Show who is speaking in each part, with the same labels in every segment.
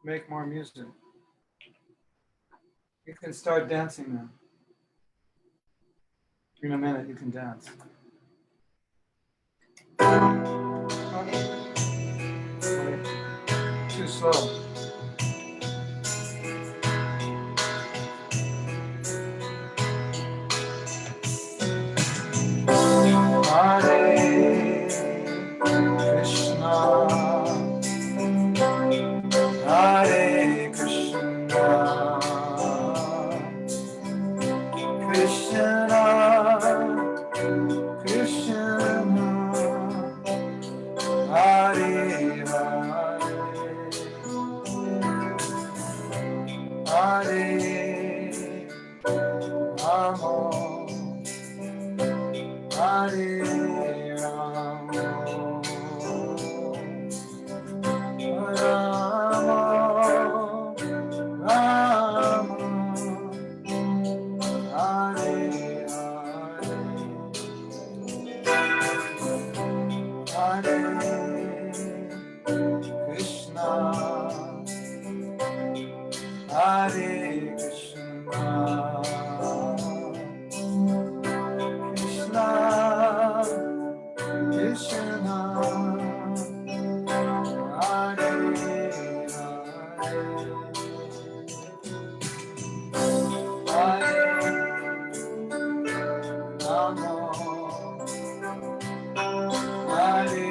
Speaker 1: make more music. You can start dancing now. In a minute, you can dance. Too slow. Hare Krishna, Hare Krishna, Krishna, Krishna, Hare Hare, Hare Rama, Hare Rama, Rama, Rama, Hare Hare, Hare Krishna, Hare Krishna, Krishna, Krishna, Hare Hare, Hare Rama, Hare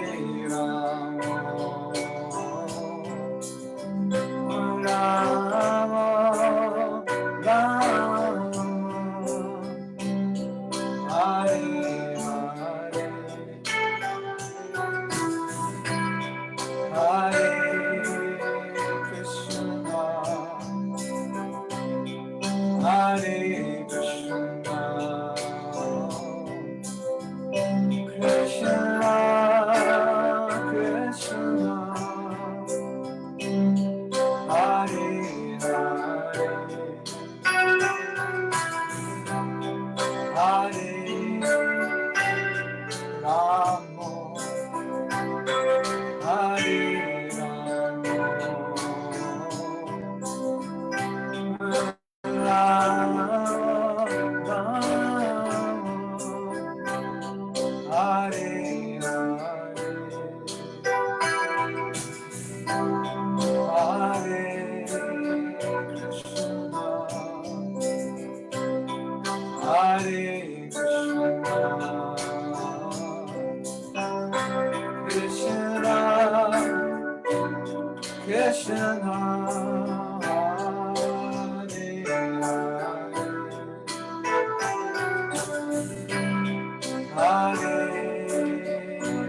Speaker 1: Rama, Rama, Rama, Hare Hare, Hare Krishna, Hare Krishna, Krishna, Krishna, Hare Hare, Hare Rama, Hare Rama, Rama, Hare Hare, Hare Krishna, Hare Krishna, Krishna, Krishna, Hare Hare, Hare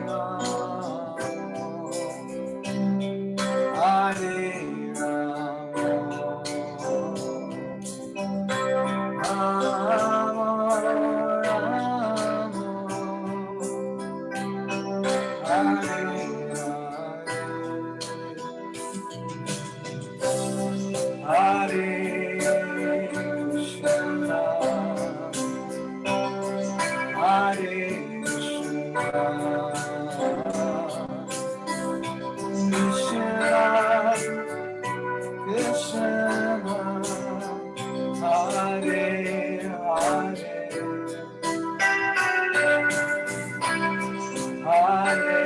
Speaker 1: Rama, Hare Rama, Rama, Rama, Hare Krishna, Hare Krishna, Krishna, Krishna, Hare Hare, Hare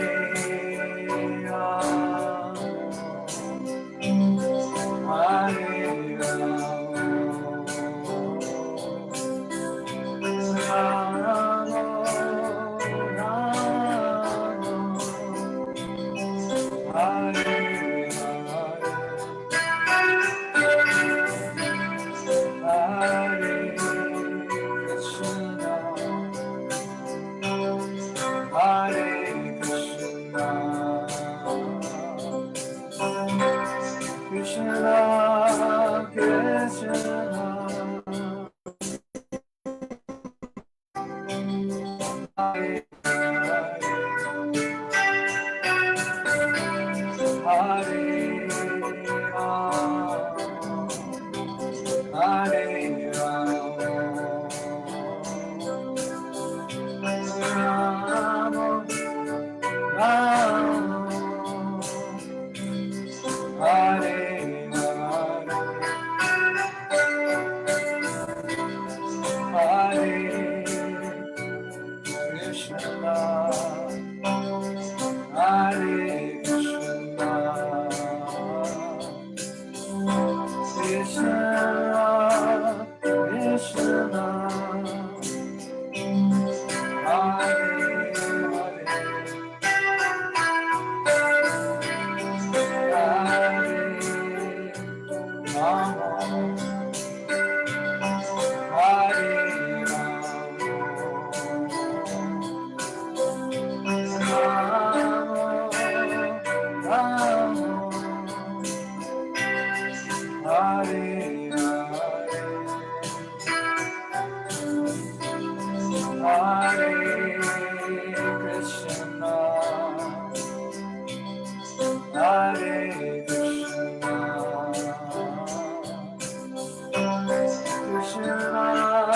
Speaker 1: Rama, Hare Rama, Rama, Rama, Hare Hare, Hare Krishna, Krishna, Krishna, Hare Hare, Hare Rama, Rama, Rama, Hare Hare Hare Krishna, Hare Krishna, Krishna Krishna, Hare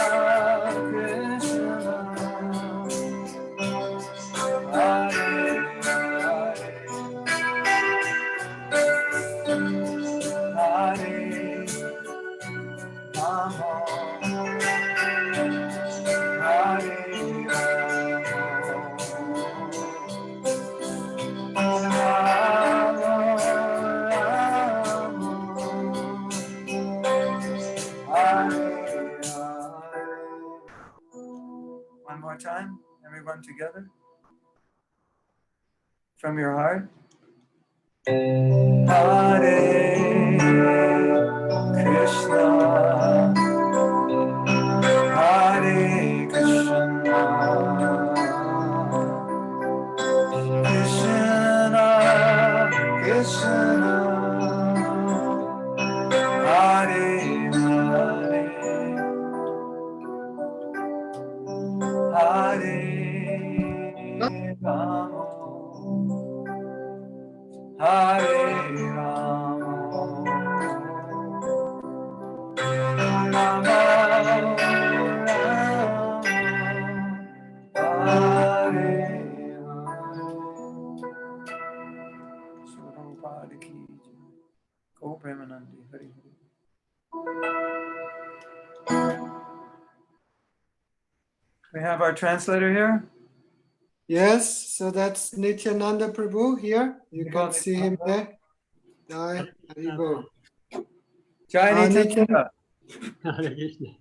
Speaker 1: Hare Rama, Hare one more time, everyone together. From your heart. Hare Krishna, Hare Krishna, Krishna Krishna, Hare Hare, Hare Rama, Hare Rama, Rama Rama, Hare Hare. Prabhupada ki jai. Go Premanandi, Hari Hari. We have our translator here.
Speaker 2: Yes, so that's Nityananda Prabhu here. You
Speaker 1: Go,
Speaker 2: can see him there. Jai Haribo.
Speaker 1: Jai Nityananda.
Speaker 3: Hare Krishna.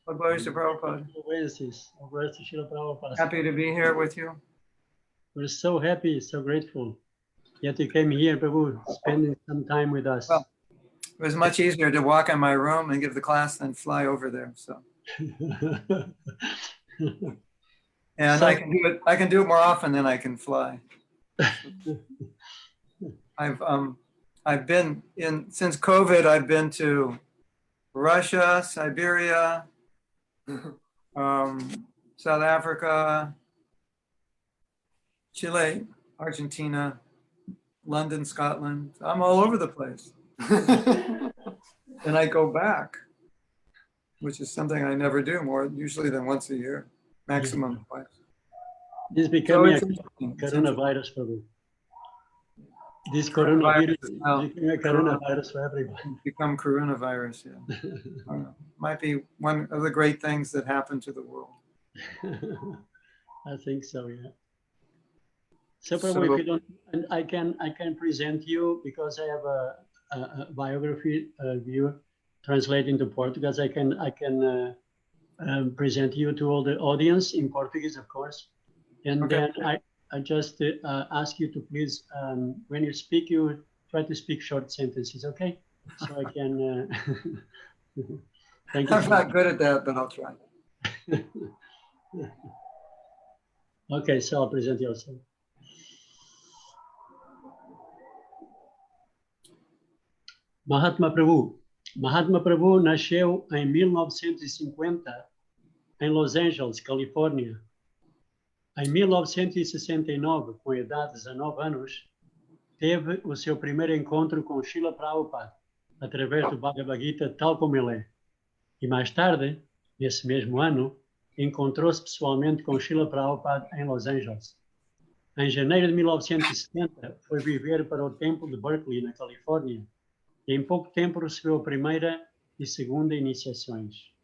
Speaker 1: All glories to Prabhupada.
Speaker 3: Oasis. All glories to Srila Prabhupada.
Speaker 1: Happy to be here with you.
Speaker 3: We're so happy, so grateful. Yet you came here, Prabhu, spending some time with us.
Speaker 1: Well, it was much easier to walk in my room and give the class than fly over there. So, and I can do it more often than I can fly. I've been in, since COVID, I've been to Russia, Siberia, South Africa, Chile, Argentina, London, Scotland. I'm all over the place. And I go back, which is something I never do more usually than once a year, maximum twice.
Speaker 3: This is becoming a
Speaker 1: interesting.
Speaker 3: coronavirus, Prabhu. This coronavirus is becoming a coronavirus for everyone.
Speaker 1: Become coronavirus, yeah. Might be one of the great things that happened to the world.
Speaker 3: I think so, yeah. So Prabhu, if you don't, and I can present you because I have a biography view translated into Portuguese. I can present you to all the audience in Portuguese, of course. And
Speaker 1: Okay.
Speaker 3: then I just ask you to please, when you speak, you try to speak short sentences, okay? So I can. Thank you.
Speaker 1: I'm not good at that, but I'll try.
Speaker 3: Okay, so I'll present you also. Mahatma Prabhu. Mahatma Prabhu nasceu em 1950 em Los Angeles, Califórnia. Em 1969, com a idade de 19 anos, teve o seu primeiro encontro com Srila Prabhupada, através do Bhagavad Gita tal como ele é. E mais tarde, nesse mesmo ano, encontrou-se pessoalmente com Srila Prabhupada em Los Angeles. Em janeiro de 1970, foi viver para o templo de Berkeley, na Califórnia, e em pouco tempo recebeu a primeira e segunda iniciações.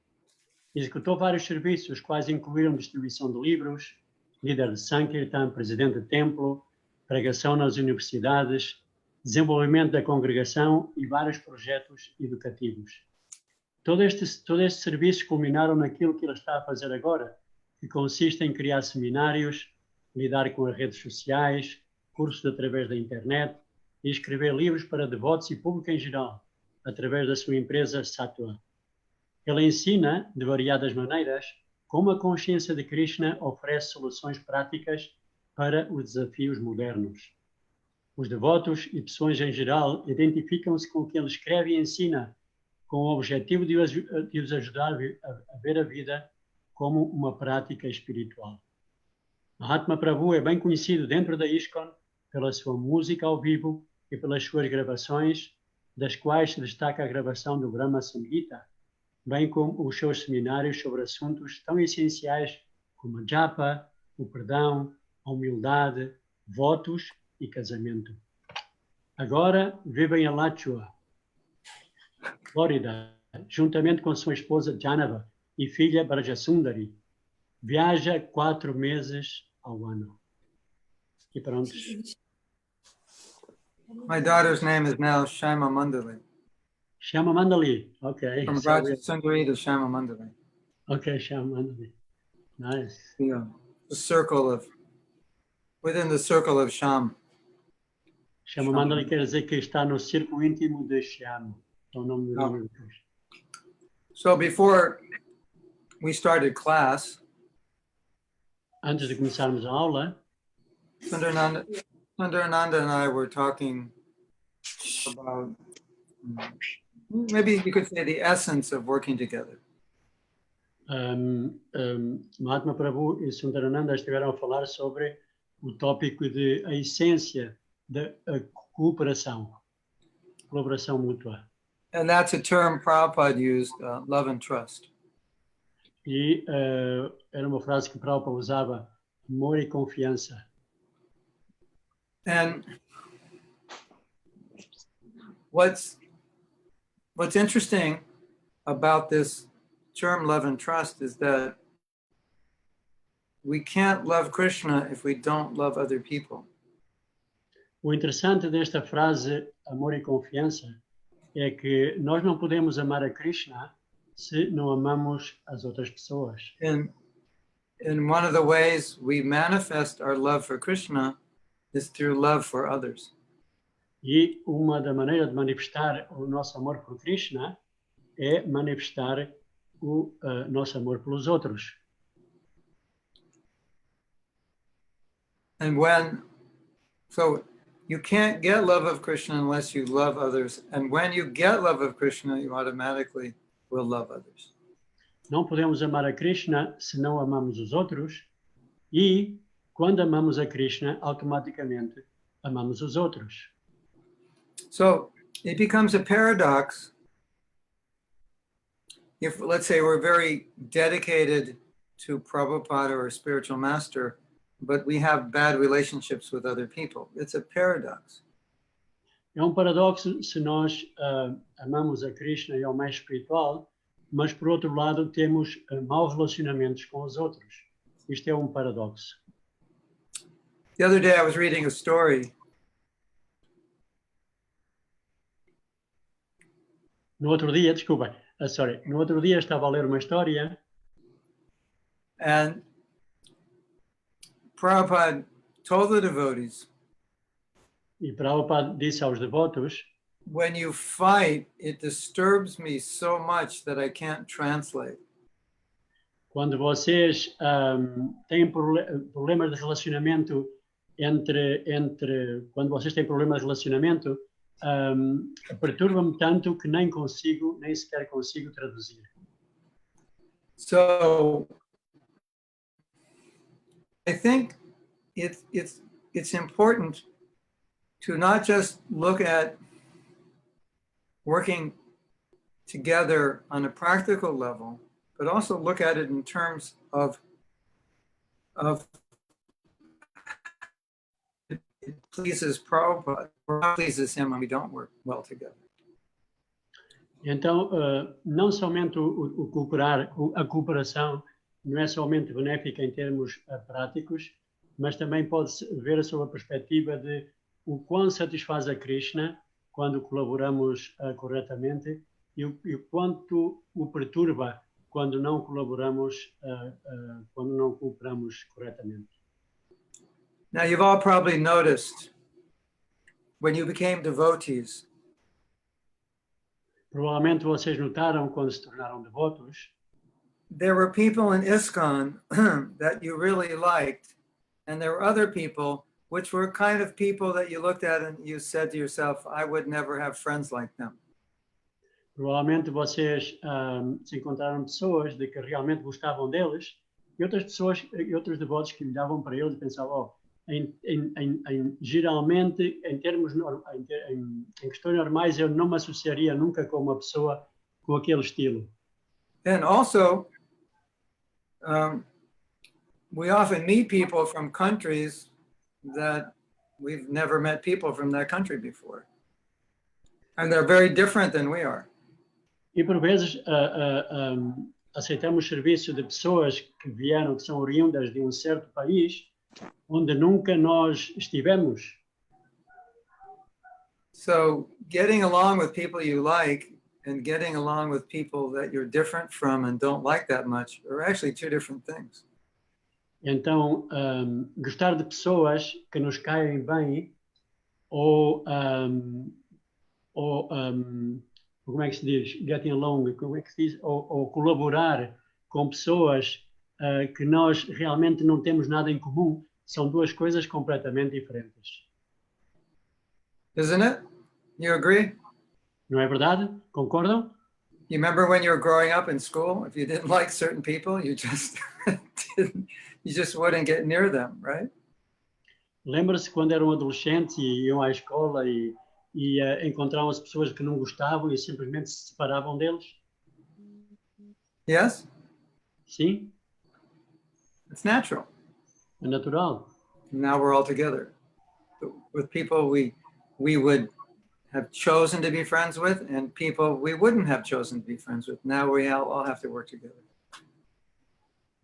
Speaker 3: Executou vários serviços, quais incluíram distribuição de livros, líder de Sankirtan, presidente de templo, pregação nas universidades, desenvolvimento da congregação e vários projetos educativos. Todos estes serviços culminaram naquilo que ele está a fazer agora, que consiste em criar seminários, lidar com as redes sociais, cursos através da internet e escrever livros para devotos e público em geral, através da sua empresa Sattva. Ele ensina, de variadas maneiras, como a consciência de Krishna oferece soluções práticas para os desafios modernos. Os devotos e pessoas em geral identificam-se com o que ele escreve e ensina, com o objetivo de os ajudar a ver a vida como uma prática espiritual. Mahatma Prabhu é bem conhecido dentro da ISKCON pela sua música ao vivo e pelas suas gravações, das quais se destaca a gravação do Brahma Samhita, bem como os seus seminários sobre assuntos tão essenciais como a japa, o perdão, a humildade, votos e casamento. Agora vive em Alachua, Flórida, juntamente com sua esposa Janava e filha Brajasundari. Viaja 4 meses ao ano. E pronto.
Speaker 1: My daughter's name is now Shaima Mandali.
Speaker 3: Shama Mandali. Okay.
Speaker 1: From
Speaker 3: So
Speaker 1: Rajasundari to Shaima Mandali.
Speaker 3: okay, Shama Mandali. Nice.
Speaker 1: Yeah. The circle of, within the circle of Sham.
Speaker 3: Shama Mandali quer dizer que está no círculo íntimo de Shama. É o nome do
Speaker 1: Oh.
Speaker 3: nome do Cristo.
Speaker 1: So before we started class,
Speaker 3: Antes de começarmos a aula,
Speaker 1: Sundarananda and I were talking about maybe you could say the essence of working together.
Speaker 3: Mahatma Prabhu e Sundarananda estiveram a falar sobre o tópico de a essência da cooperação, colaboração mútua.
Speaker 1: And that's a term Prabhupada used, love and trust.
Speaker 3: E era uma frase que Prabhupada usava, amor e confiança.
Speaker 1: And what's interesting about this term love and trust is that we can't love Krishna if we don't love other people.
Speaker 3: O interessante desta frase, amor e confiança, é que nós não podemos amar a Krishna se não amamos as outras pessoas.
Speaker 1: And one of the ways we manifest our love for Krishna is through love for others.
Speaker 3: E uma da maneiras de manifestar o nosso amor por Krishna é manifestar o nosso amor pelos outros.
Speaker 1: And so you can't get love of Krishna unless you love others. And when you get love of Krishna, you automatically will love others.
Speaker 3: Não podemos amar a Krishna se não amamos os outros. E quando amamos a Krishna, automaticamente amamos os outros.
Speaker 1: So it becomes a paradox if, let's say, we're very dedicated to Prabhupada or a spiritual master, but we have bad relationships with other people. It's a paradox.
Speaker 3: É um paradoxo se nós amamos a Krishna e ao mestre espiritual, mas por outro lado temos maus relacionamentos com os outros. Isto é um paradoxo.
Speaker 1: The other day I was reading a story.
Speaker 3: No outro dia, desculpa, no outro dia estava a ler uma história
Speaker 1: And Prabhupada told the devotees,
Speaker 3: e Prabhupada disse aos devotos:
Speaker 1: when you fight, it disturbs me so much that I can't translate.
Speaker 3: quando vocês têm problemas de relacionamento quando vocês têm problemas de relacionamento, perturba-me tanto que nem sequer consigo traduzir.
Speaker 1: So I think it's important to not just look at working together on a practical level, but also look at it in terms of it pleases Prabhupada, or not pleases him when we don't work well together.
Speaker 3: Então, não somente o cooperar, a cooperação não é somente benéfica em termos práticos, mas também pode-se ver sob a perspectiva de o quão satisfaz a Krishna quando colaboramos corretamente e o quanto o perturba quando não cooperamos corretamente.
Speaker 1: Now, you've all probably noticed when you became devotees,
Speaker 3: Provavelmente vocês notaram quando se tornaram devotos,
Speaker 1: there were people in ISKCON that you really liked, and there were other people which were kind of people that you looked at and you said to yourself, I would never have friends like them.
Speaker 3: Provavelmente vocês se encontraram pessoas de que realmente gostavam deles e outras pessoas, e outros devotos que olhavam para eles e pensavam, oh, geralmente, em termos em questões normais, eu não me associaria nunca com uma pessoa com aquele estilo.
Speaker 1: And also, we often meet people from countries that we've never met people from that country before. And they're very different than we are.
Speaker 3: E por vezes aceitamos serviço de pessoas que vieram, que são oriundas de um certo país, onde nunca nós estivemos.
Speaker 1: So getting along with people you like and getting along with people that you're different from and don't like that much are actually two different things.
Speaker 3: Então, gostar de pessoas que nos caem bem ou como é que se diz? Getting along, como é que se diz? Ou colaborar com pessoas que nós realmente não temos nada em comum, são duas coisas completamente diferentes.
Speaker 1: Isn't it? You agree?
Speaker 3: Não é verdade? Concordam?
Speaker 1: You remember when you were growing up in school, if you didn't like certain people, you just wouldn't get near them, right?
Speaker 3: Lembra-se quando eram adolescentes e iam à escola e encontravam as pessoas que não gostavam e simplesmente se separavam deles?
Speaker 1: Yes?
Speaker 3: Sim,
Speaker 1: It's natural.
Speaker 3: é natural.
Speaker 1: Now we're all together with people we would have chosen to be friends with and people we wouldn't have chosen to be friends with. Now we all have to work together.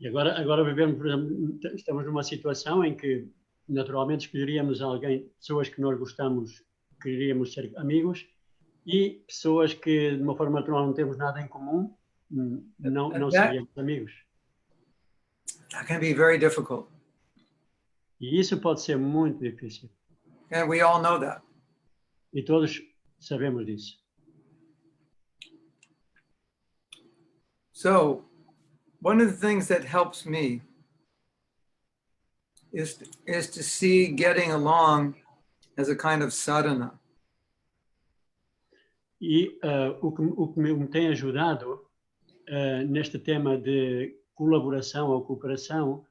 Speaker 3: E agora vivemos, por exemplo, estamos numa situação em que naturalmente escolheríamos alguém, pessoas que nós gostamos, queríamos ser amigos, e pessoas que de uma forma natural não temos nada em comum, não seríamos amigos.
Speaker 1: That can be very difficult.
Speaker 3: E isso pode ser muito difícil.
Speaker 1: And we all know that.
Speaker 3: E todos sabemos disso.
Speaker 1: So, one of the things that helps me is to see getting along as a kind of sadhana.
Speaker 3: E o que me tem ajudado neste tema de colaboração ou cooperação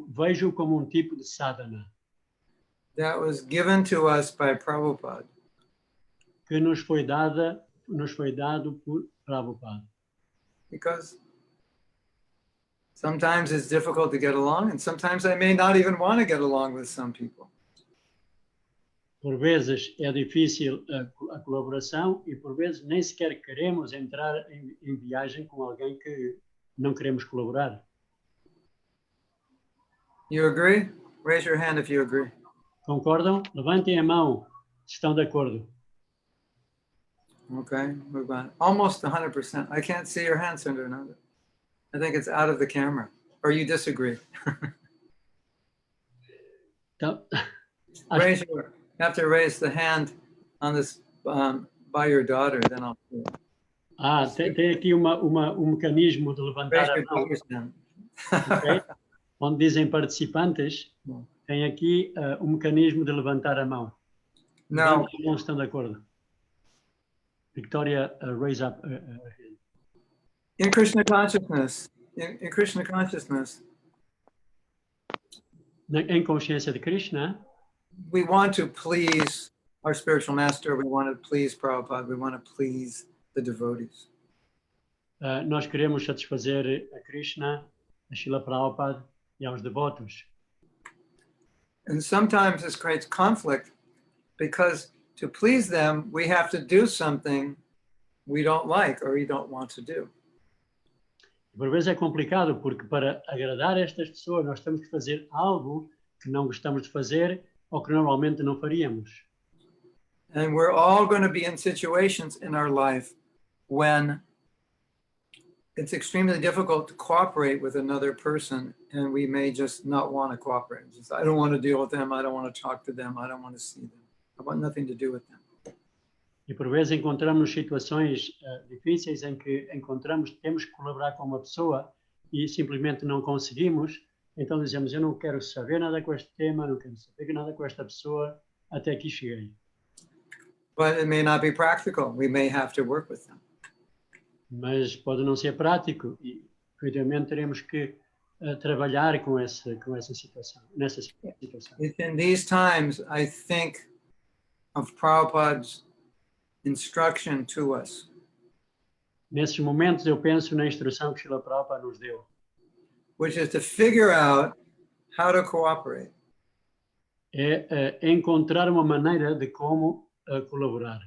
Speaker 3: vejo como um tipo de sadhana
Speaker 1: That was given to us by Prabhupada.
Speaker 3: que nos foi dado por Prabhupada.
Speaker 1: Because sometimes it's difficult to get along, and sometimes I may not even want to get along with some people.
Speaker 3: Por vezes é difícil a colaboração e por vezes nem sequer queremos entrar em viagem com alguém que não queremos colaborar.
Speaker 1: You agree? Raise your hand if you agree.
Speaker 3: Concordam? Levantem a mão se estão de acordo.
Speaker 1: Okay, move on. Almost 100%. I can't see your hand, Sundar. I think it's out of the camera. Or you disagree.
Speaker 3: Então,
Speaker 1: You have to raise the hand on this by your daughter, then I'll see it.
Speaker 3: Tem aqui um mecanismo de
Speaker 1: Raise
Speaker 3: levantar a
Speaker 1: your
Speaker 3: mão,
Speaker 1: daughter's hand.
Speaker 3: okay? Onde dizem participantes, tem aqui um mecanismo de levantar a mão.
Speaker 1: No,
Speaker 3: Não estão de acordo. Victoria, raise up her hand.
Speaker 1: in Krishna consciousness, in Krishna consciousness,
Speaker 3: Em consciência de Krishna,
Speaker 1: we want to please our spiritual master. We want to please Prabhupada. We want to please the devotees.
Speaker 3: nós queremos satisfazer a Krishna, a Srila Prabhupada e aos devotos.
Speaker 1: And sometimes this creates conflict because to please them, we have to do something we don't like or we don't want to do.
Speaker 3: Por vezes é complicado, porque para agradar estas pessoas nós temos que fazer algo que não gostamos de fazer ou que normalmente não faríamos.
Speaker 1: And we're all going to be in situations in our life when it's extremely difficult to cooperate with another person and we may just not want to cooperate. Just, I don't want to deal with them. I don't want to talk to them. I don't want to see them. I want nothing to do with them.
Speaker 3: E por vezes encontramos situações difíceis em que temos que colaborar com uma pessoa e simplesmente não conseguimos, então dizemos, eu não quero saber nada com este tema, não quero saber nada com esta pessoa, até aqui cheguei.
Speaker 1: But it may not be practical. We may have to work with them.
Speaker 3: Mas pode não ser prático e, efetivamente, teremos que trabalhar com essa situação, nessa situação.
Speaker 1: It's in these times, I think of Prabhupada's instruction to us.
Speaker 3: Nesses momentos, eu penso na instrução que Srila Prabhupada nos deu,
Speaker 1: Which is to figure out how to cooperate.
Speaker 3: é encontrar uma maneira de como colaborar.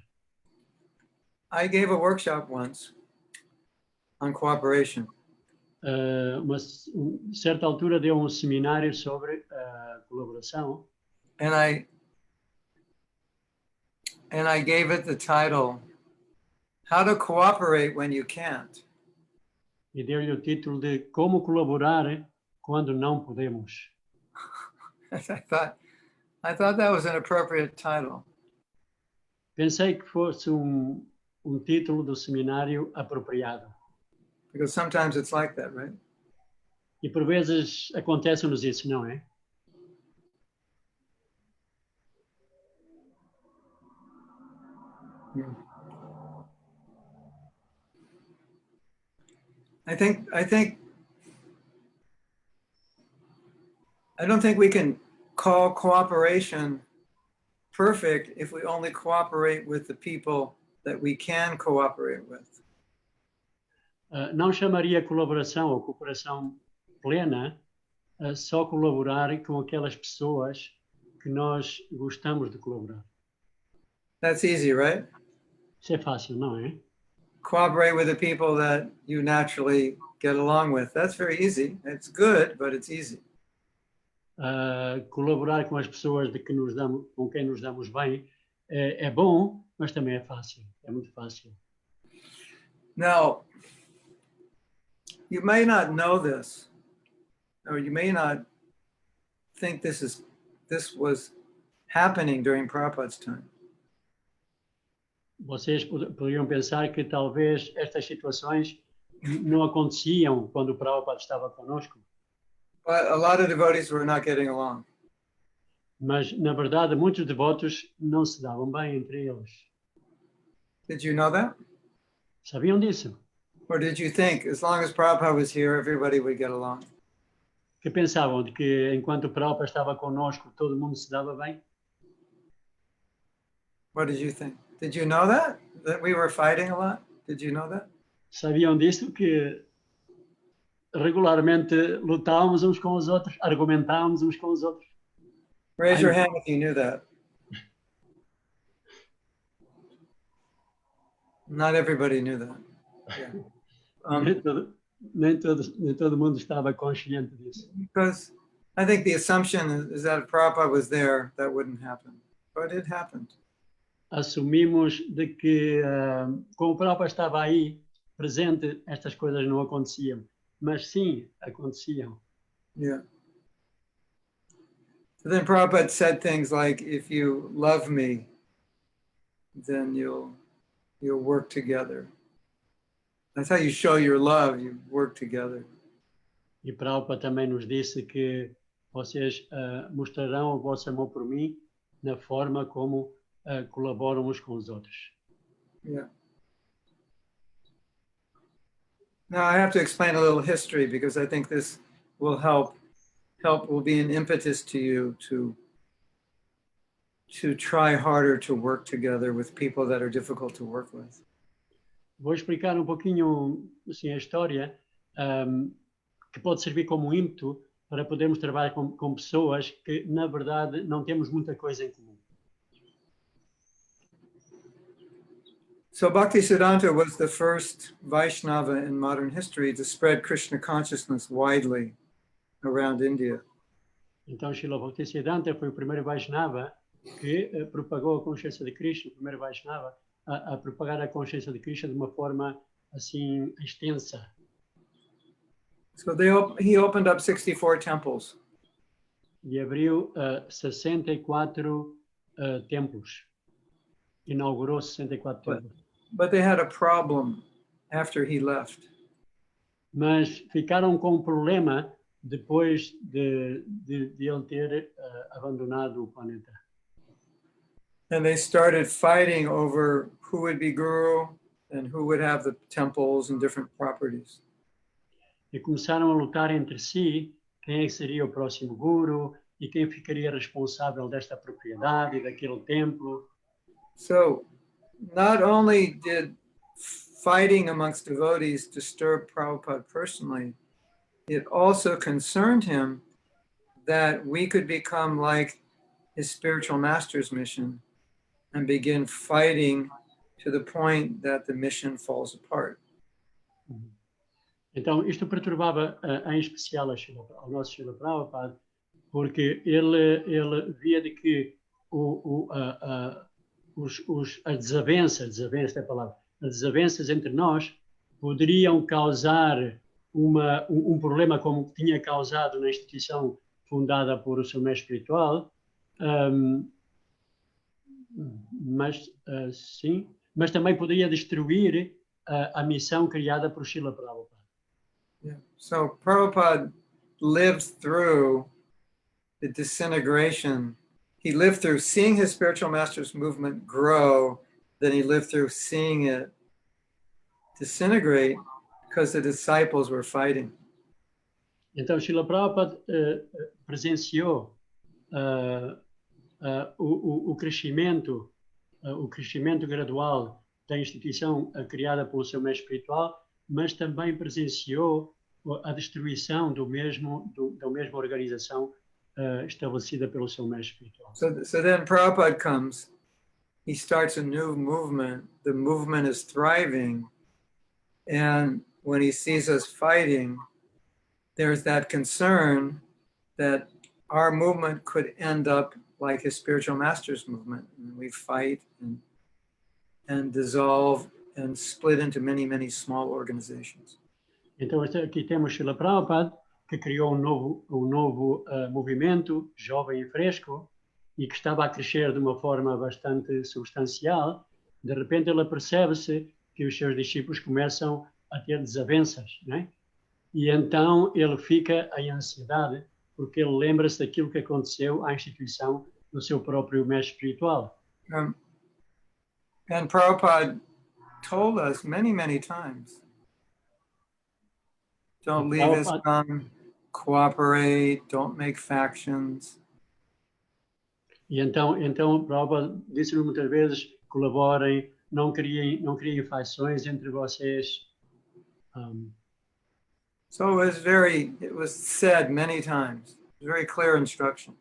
Speaker 1: I gave a workshop once on cooperation,
Speaker 3: Certa altura deu um seminário sobre colaboração
Speaker 1: and I gave it the title, How to Cooperate When You Can't.
Speaker 3: e deu-lhe o título de Como Colaborar Quando Não Podemos.
Speaker 1: I thought that was an appropriate title.
Speaker 3: Pensei que fosse um título do seminário apropriado.
Speaker 1: Because sometimes it's like that, right?
Speaker 3: E por vezes acontece-nos isso, não é?
Speaker 1: I don't think we can call cooperation perfect if we only cooperate with the people that we can cooperate with.
Speaker 3: Não chamaria colaboração ou cooperação plena só colaborar com aquelas pessoas que nós gostamos de colaborar.
Speaker 1: That's easy, right?
Speaker 3: Isso é fácil, não é?
Speaker 1: Cooperate with the people that you naturally get along with. That's very easy. It's good, but it's easy.
Speaker 3: Colaborar com as pessoas com quem nos damos bem é bom, mas também é fácil. É muito fácil.
Speaker 1: Now, you may not know this, or you may not think this was happening during Prabhupada's time.
Speaker 3: Vocês poderiam pensar que talvez estas situações não aconteciam quando o Prabhupada estava conosco.
Speaker 1: But a lot of devotees were not getting along.
Speaker 3: Mas, na verdade, muitos devotos não se davam bem entre eles.
Speaker 1: Did you know that?
Speaker 3: Sabiam disso?
Speaker 1: Or did you think as long as Prabhupada was here, everybody would get along?
Speaker 3: Que pensavam de que enquanto o Prabhupada estava conosco, todo mundo se dava bem?
Speaker 1: What did you think? Did you know that? That we were fighting a lot? Did you know that?
Speaker 3: Sabiam disso que regularmente lutávamos uns com os outros, argumentávamos uns com os outros?
Speaker 1: Raise your hand if you knew that. Not everybody knew that. Yeah.
Speaker 3: Nem todo mundo estava consciente disso.
Speaker 1: Because I think the assumption is that if Prabhupada was there, that wouldn't happen. But it happened.
Speaker 3: Assumimos de que, como o Prabhupada estava aí, presente, estas coisas não aconteciam. Mas sim, aconteciam.
Speaker 1: Yeah. So then Prabhupada said things like, if you love me, then you'll work together. That's how you show your love, you work together.
Speaker 3: E Prabhupada também nos disse que vocês mostrarão o vosso amor por mim na forma como colaboram uns com os outros.
Speaker 1: Yeah. Now I have to explain a little history because I think this will will be an impetus to you to try harder to work together with people that are difficult to work with.
Speaker 3: Vou explicar pouquinho assim, a história que pode servir como ímpeto para podermos trabalhar com pessoas que, na verdade, não temos muita coisa em comum.
Speaker 1: So Bhaktisiddhanta was the first Vaishnava in modern history to spread Krishna consciousness widely around India.
Speaker 3: Então, Srila Bhaktisiddhanta foi o primeiro Vaishnava que propagou a consciência de Krishna, o primeiro Vaishnava a propagar a consciência de Krishna de uma forma assim extensa.
Speaker 1: So he opened up 64 temples.
Speaker 3: E abriu 64 templos. Inaugurou 64 templos.
Speaker 1: But they had a problem after he left.
Speaker 3: Mas ficaram com um problema depois de ele ter abandonado o planeta.
Speaker 1: And they started fighting over who would be guru and who would have the temples and different properties.
Speaker 3: E começaram a lutar entre si quem é que seria o próximo guru e quem ficaria responsável desta propriedade e daquele templo.
Speaker 1: So not only did fighting amongst devotees disturb Prabhupada personally, it also concerned him that we could become like his spiritual master's mission and begin fighting to the point that the mission falls apart.
Speaker 3: Então, isto perturbava em especial ao nosso Srila Prabhupada, porque ele via de que as desavenças é a palavra, as desavenças entre nós poderiam causar um problema como tinha causado na instituição fundada por o seu mestre espiritual, mas também poderia destruir a missão criada por Srila Prabhupada.
Speaker 1: Yeah. So Prabhupada lived through the disintegration. He lived through seeing his spiritual master's movement grow, then he lived through seeing it disintegrate because the disciples were fighting.
Speaker 3: Então, Srila Prabhupada presenciou o crescimento gradual da instituição criada pelo seu mestre espiritual, mas também presenciou a destruição da mesma organização estabelecida pelo seu mestre espiritual.
Speaker 1: So then Prabhupada comes, he starts a new movement, the movement is thriving, and when he sees us fighting, there's that concern that our movement could end up like his spiritual master's movement. And we fight and dissolve and split into many, many small organizations.
Speaker 3: Então aqui temos Srila Prabhupada, que criou um novo movimento, jovem e fresco, e que estava a crescer de uma forma bastante substancial. De repente ele percebe-se que os seus discípulos começam a ter desavenças, né? E então ele fica em ansiedade, porque ele lembra-se daquilo que aconteceu à instituição do seu próprio mestre espiritual.
Speaker 1: And Prabhupada told us many, many times, don't leave ISKCON, cooperate, don't make factions.
Speaker 3: E então Prabhupada disse-nos muitas vezes, colaborem, não criem fações entre vocês.
Speaker 1: So it was said many times, very clear instruction.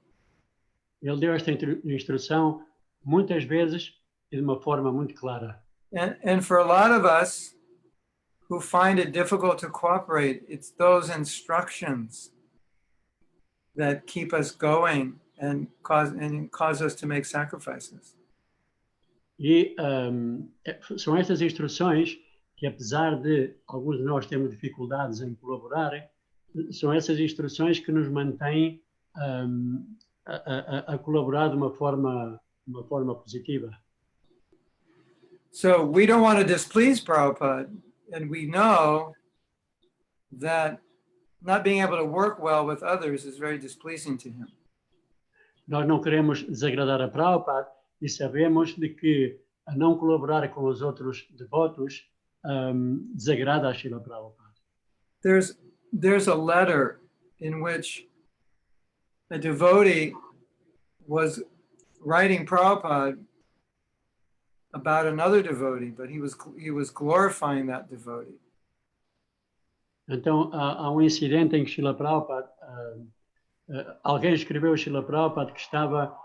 Speaker 3: Ele deu esta instrução muitas vezes e de uma forma muito clara.
Speaker 1: And for a lot of us who find it difficult to cooperate, it's those instructions that keep us going and cause us to make sacrifices.
Speaker 3: E são estas instruções que, apesar de alguns de nós termos dificuldades em colaborar, são essas instruções que nos mantêm a colaborar de uma forma positiva.
Speaker 1: So we don't want to displease Prabhupada, and we know that not being able to work well with others is very displeasing to him.
Speaker 3: Nós não queremos desagradar a Prabhupada e sabemos de que a não colaborar com os outros devotos desagrada a Srila Prabhupada.
Speaker 1: There's a letter in which a devotee was writing Prabhupada about another devotee, but he was glorifying that devotee.
Speaker 3: Então há um incidente em que Srila Prabhupada, alguém escreveu a Srila Prabhupada que estava,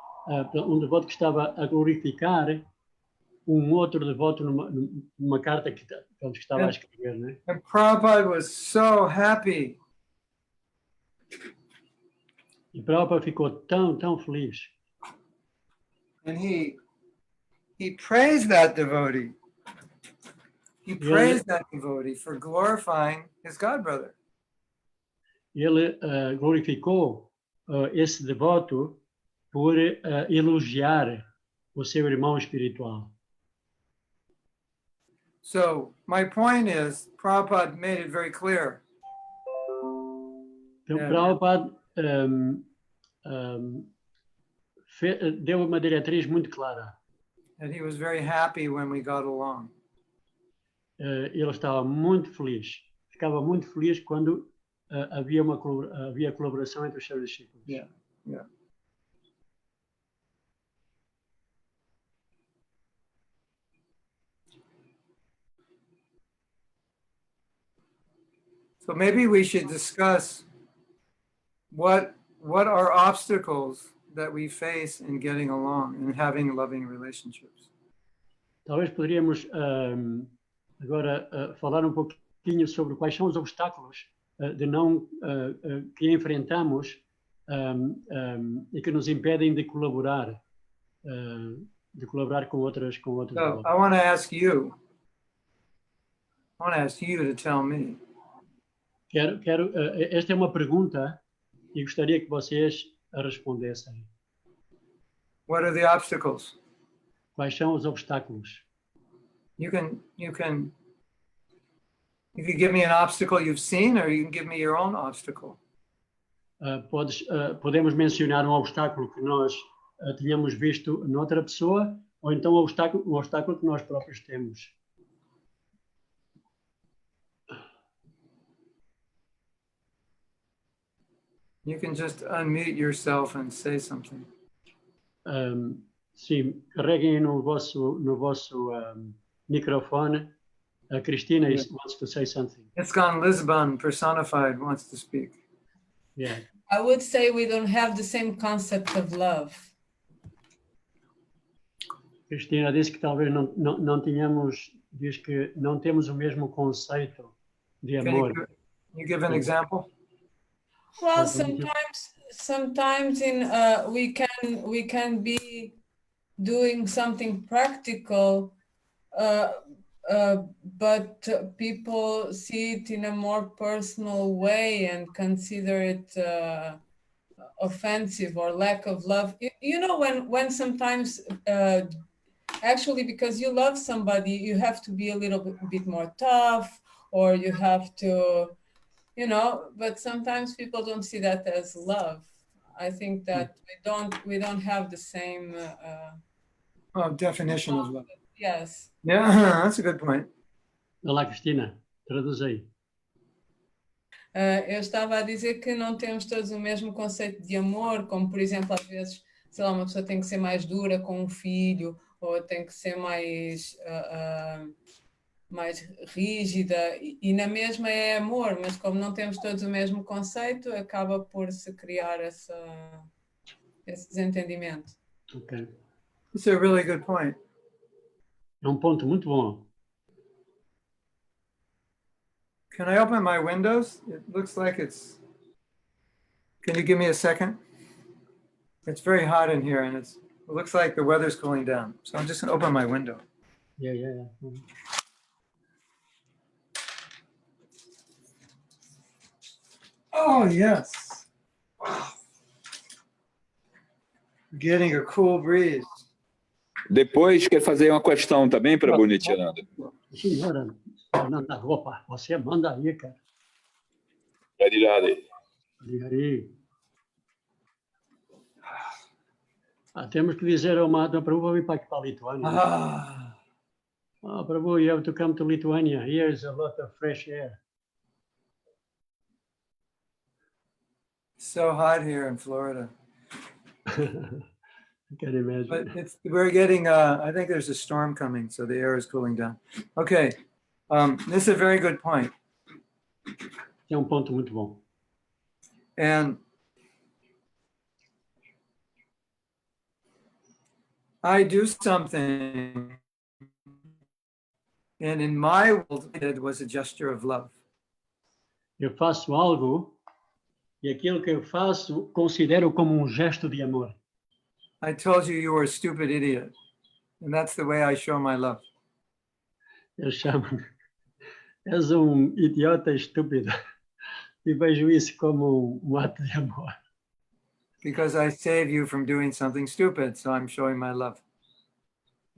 Speaker 3: um devoto que estava a glorificar um outro devoto numa carta que ele estava a escrever, né?
Speaker 1: And Prabhupada was so happy.
Speaker 3: E Prabhupada ficou tão feliz.
Speaker 1: And he praised that devotee. He praised that devotee for glorifying his godbrother.
Speaker 3: Ele glorificou esse devoto por elogiar o seu irmão espiritual.
Speaker 1: So my point is, Prabhupada made it very clear.
Speaker 3: Então, Prabhupada deu uma diretriz muito clara.
Speaker 1: And he was very happy when we got along.
Speaker 3: Ele estava muito feliz, ficava muito feliz quando havia colaboração entre os seus discípulos.
Speaker 1: Yeah, yeah. So maybe we should discuss what are obstacles that we face in getting along and having loving relationships.
Speaker 3: Talvez poderíamos agora falar um pouquinho sobre quais são os obstáculos que enfrentamos e que nos impedem de colaborar com outros.
Speaker 1: So I want to ask you to tell me.
Speaker 3: Esta é uma pergunta e gostaria que vocês a respondessem.
Speaker 1: What are the obstacles?
Speaker 3: Quais são os obstáculos?
Speaker 1: You can give me an obstacle you've seen, or you can give me your own obstacle.
Speaker 3: Podemos mencionar um obstáculo que nós tínhamos visto noutra pessoa, ou então um obstáculo que nós próprios temos.
Speaker 1: You can just unmute yourself and say something.
Speaker 3: Sim, carreguem no vosso microfone. Cristina wants to say something.
Speaker 1: It's gone Lisbon personified wants to speak.
Speaker 3: Yeah.
Speaker 4: I would say we don't have the same concept of love.
Speaker 3: Cristina disse que talvez diz que não temos o mesmo conceito de amor.
Speaker 1: Can you give an example?
Speaker 4: Well, sometimes we can be doing something practical, but people see it in a more personal way and consider it offensive or lack of love. You know, when sometimes actually, because you love somebody, you have to be a little bit more tough, or you have to, you know, but sometimes people don't see that as love. I think that we don't have the same
Speaker 1: Definition of love.
Speaker 4: yes.
Speaker 1: Yeah, that's a good point.
Speaker 3: Olá, Cristina, traduz aí.
Speaker 4: Eu estava a dizer que não temos todos o mesmo conceito de amor, como por exemplo, às vezes, sei lá, uma pessoa tem que ser mais dura com um filho, ou tem que ser mais rígida, e na mesma é amor, mas como não temos todos o mesmo conceito, acaba por se criar esse desentendimento.
Speaker 3: Ok.
Speaker 1: It's a really good point.
Speaker 3: É um ponto muito bom.
Speaker 1: Can I open my windows? It looks like it's. Can you give me a second? It's very hot in here, and it looks like the weather's cooling down. So I'm just going to open my window.
Speaker 3: Yeah.
Speaker 1: Oh, yes. Wow. Getting a cool breeze.
Speaker 5: Depois, quer fazer uma questão também para a Nityananda?
Speaker 3: Senhora, Nanda, opa, você manda aí, cara.
Speaker 5: Radhirade.
Speaker 3: Aí. Temos que dizer ao Mahatma Prabhu vir para a Lituânia. Prabhu, you have to come to Lithuania. Here is a lot of fresh air.
Speaker 1: So hot here in Florida.
Speaker 3: I can imagine.
Speaker 1: But we're getting, I think there's a storm coming, so the air is cooling down. Okay, this is a very good point.
Speaker 3: É um ponto muito bom.
Speaker 1: And I do something, and in my world, it was a gesture of love.
Speaker 3: Eu faço algo e aquilo que eu faço considero como um gesto de amor.
Speaker 1: I told you were a stupid idiot, and that's the way I show my love.
Speaker 3: Eu chamo, és um idiota estúpido e vejo isso como um ato de amor.
Speaker 1: Because I save you from doing something stupid, so I'm showing my love.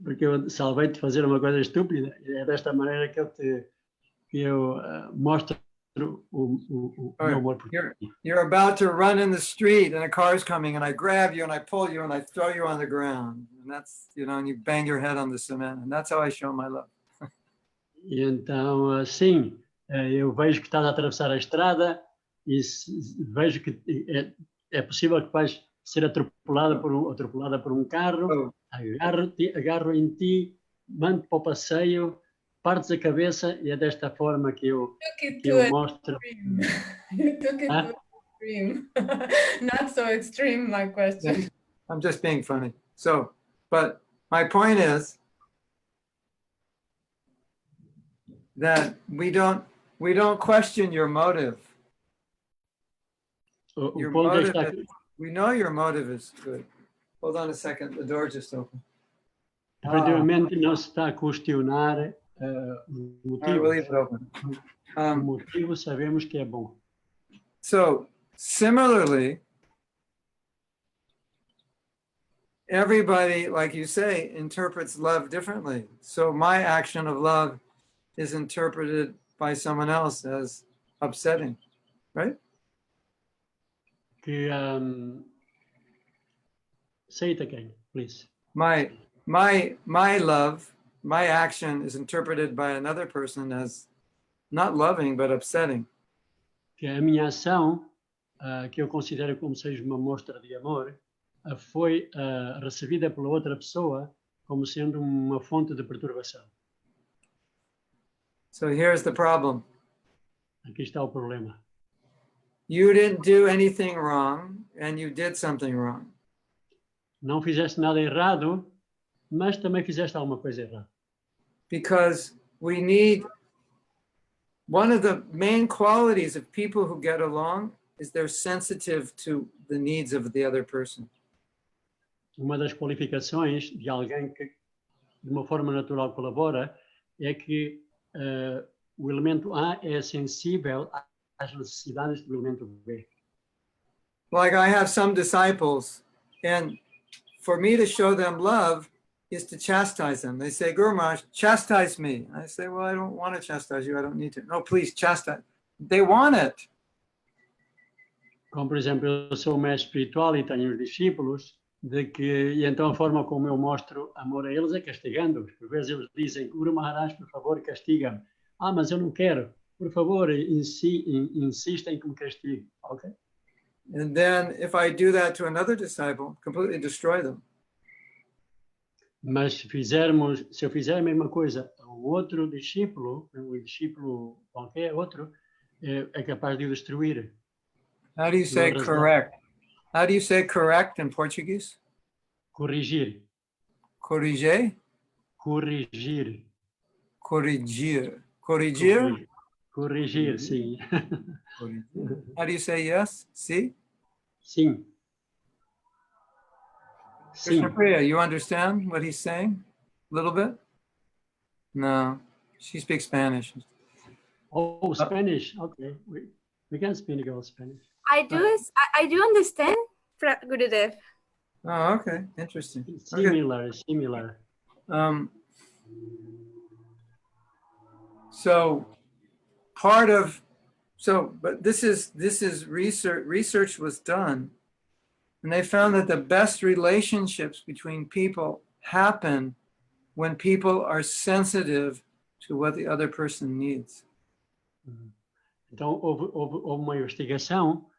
Speaker 3: Porque eu salvei-te de fazer uma coisa estúpida e é desta maneira que eu mostro meu
Speaker 1: Alright,
Speaker 3: amor por
Speaker 1: you're-
Speaker 3: ti.
Speaker 1: You're about to run in the street and a car's coming and I grab you and I pull you and I throw you on the ground. And that's, and you bang your head on the cement. And that's how I show my love.
Speaker 3: E então, assim, eu vejo que estás a atravessar a estrada e vejo que é possível que vais ser atropelada por um carro,
Speaker 1: Oh,
Speaker 3: agarro em ti, mando para o passeio, partes a cabeça e é desta forma que eu
Speaker 4: Took it
Speaker 3: que
Speaker 4: to
Speaker 3: eu
Speaker 4: an
Speaker 3: mostro.
Speaker 4: extreme. You took it
Speaker 3: Huh?
Speaker 4: to an extreme. Not so extreme, my question.
Speaker 1: I'm just being funny. So, but my point is that we don't question your motive.
Speaker 3: O
Speaker 1: Your
Speaker 3: ponto é que
Speaker 1: motive, we know your motive is good. Hold on a second, the door just opened.
Speaker 3: efetivamente não se está a questionar o
Speaker 1: All right,
Speaker 3: motivo.
Speaker 1: we'll leave it open.
Speaker 3: O motivo sabemos que é bom.
Speaker 1: So similarly, everybody, like you say, interprets love differently. So my action of love is interpreted by someone else as upsetting, right?
Speaker 3: Que say it again, please.
Speaker 1: My love, my action is interpreted by another person as not loving, but upsetting.
Speaker 3: Que a minha ação, que eu considero como seja uma mostra de amor, foi recebida pela outra pessoa como sendo uma fonte de perturbação.
Speaker 1: So here's the problem.
Speaker 3: Aqui está o problema.
Speaker 1: You didn't do anything wrong and you did something wrong.
Speaker 3: Não fizeste nada errado, mas também fizeste alguma coisa errada.
Speaker 1: Because we need, one of the main qualities of people who get along is they're sensitive to the needs of the other person.
Speaker 3: Uma das qualificações de alguém que de uma forma natural colabora é que o elemento A é sensível às necessidades do elemento B.
Speaker 1: Like I have some disciples, and for me to show them love is to chastise them. They say, Guru Maharaj, chastise me. I say, well, I don't want to chastise you. I don't need to. No, please chastise. They want it.
Speaker 3: Como, por exemplo, eu sou um mestre espiritual e tenho os discípulos, e então a forma como eu mostro amor a eles é castigando-os. Por vezes eles dizem, Guru Maharaj, por favor, castiga-me. Ah, mas eu não quero. Por favor, insista em que me castigue. Ok?
Speaker 1: And then if I do that to another disciple, completely destroy them.
Speaker 3: Mas se eu fizer a mesma coisa a um outro discípulo, um discípulo qualquer outro, é capaz de o destruir.
Speaker 1: How do you say
Speaker 3: No,
Speaker 1: correct? How do you say correct in Portuguese?
Speaker 3: Corrigir.
Speaker 1: Corrigir?
Speaker 3: Corrigir.
Speaker 1: Corrigir. Corrigir?
Speaker 3: Corrigir, sim.
Speaker 1: Corrigir. How do you say yes? See?
Speaker 3: Sim. Sim.
Speaker 1: Krishna Priya, you understand what he's saying? A little bit? No, she speaks Spanish.
Speaker 3: Oh, Spanish. Okay. We can speak Spanish.
Speaker 6: I do understand, Gurudev.
Speaker 1: Oh, okay, interesting. Okay.
Speaker 3: Similar.
Speaker 1: So but this is research. Research was done, and they found that the best relationships between people happen when people are sensitive to what the other person needs.
Speaker 3: Então, houve uma investigação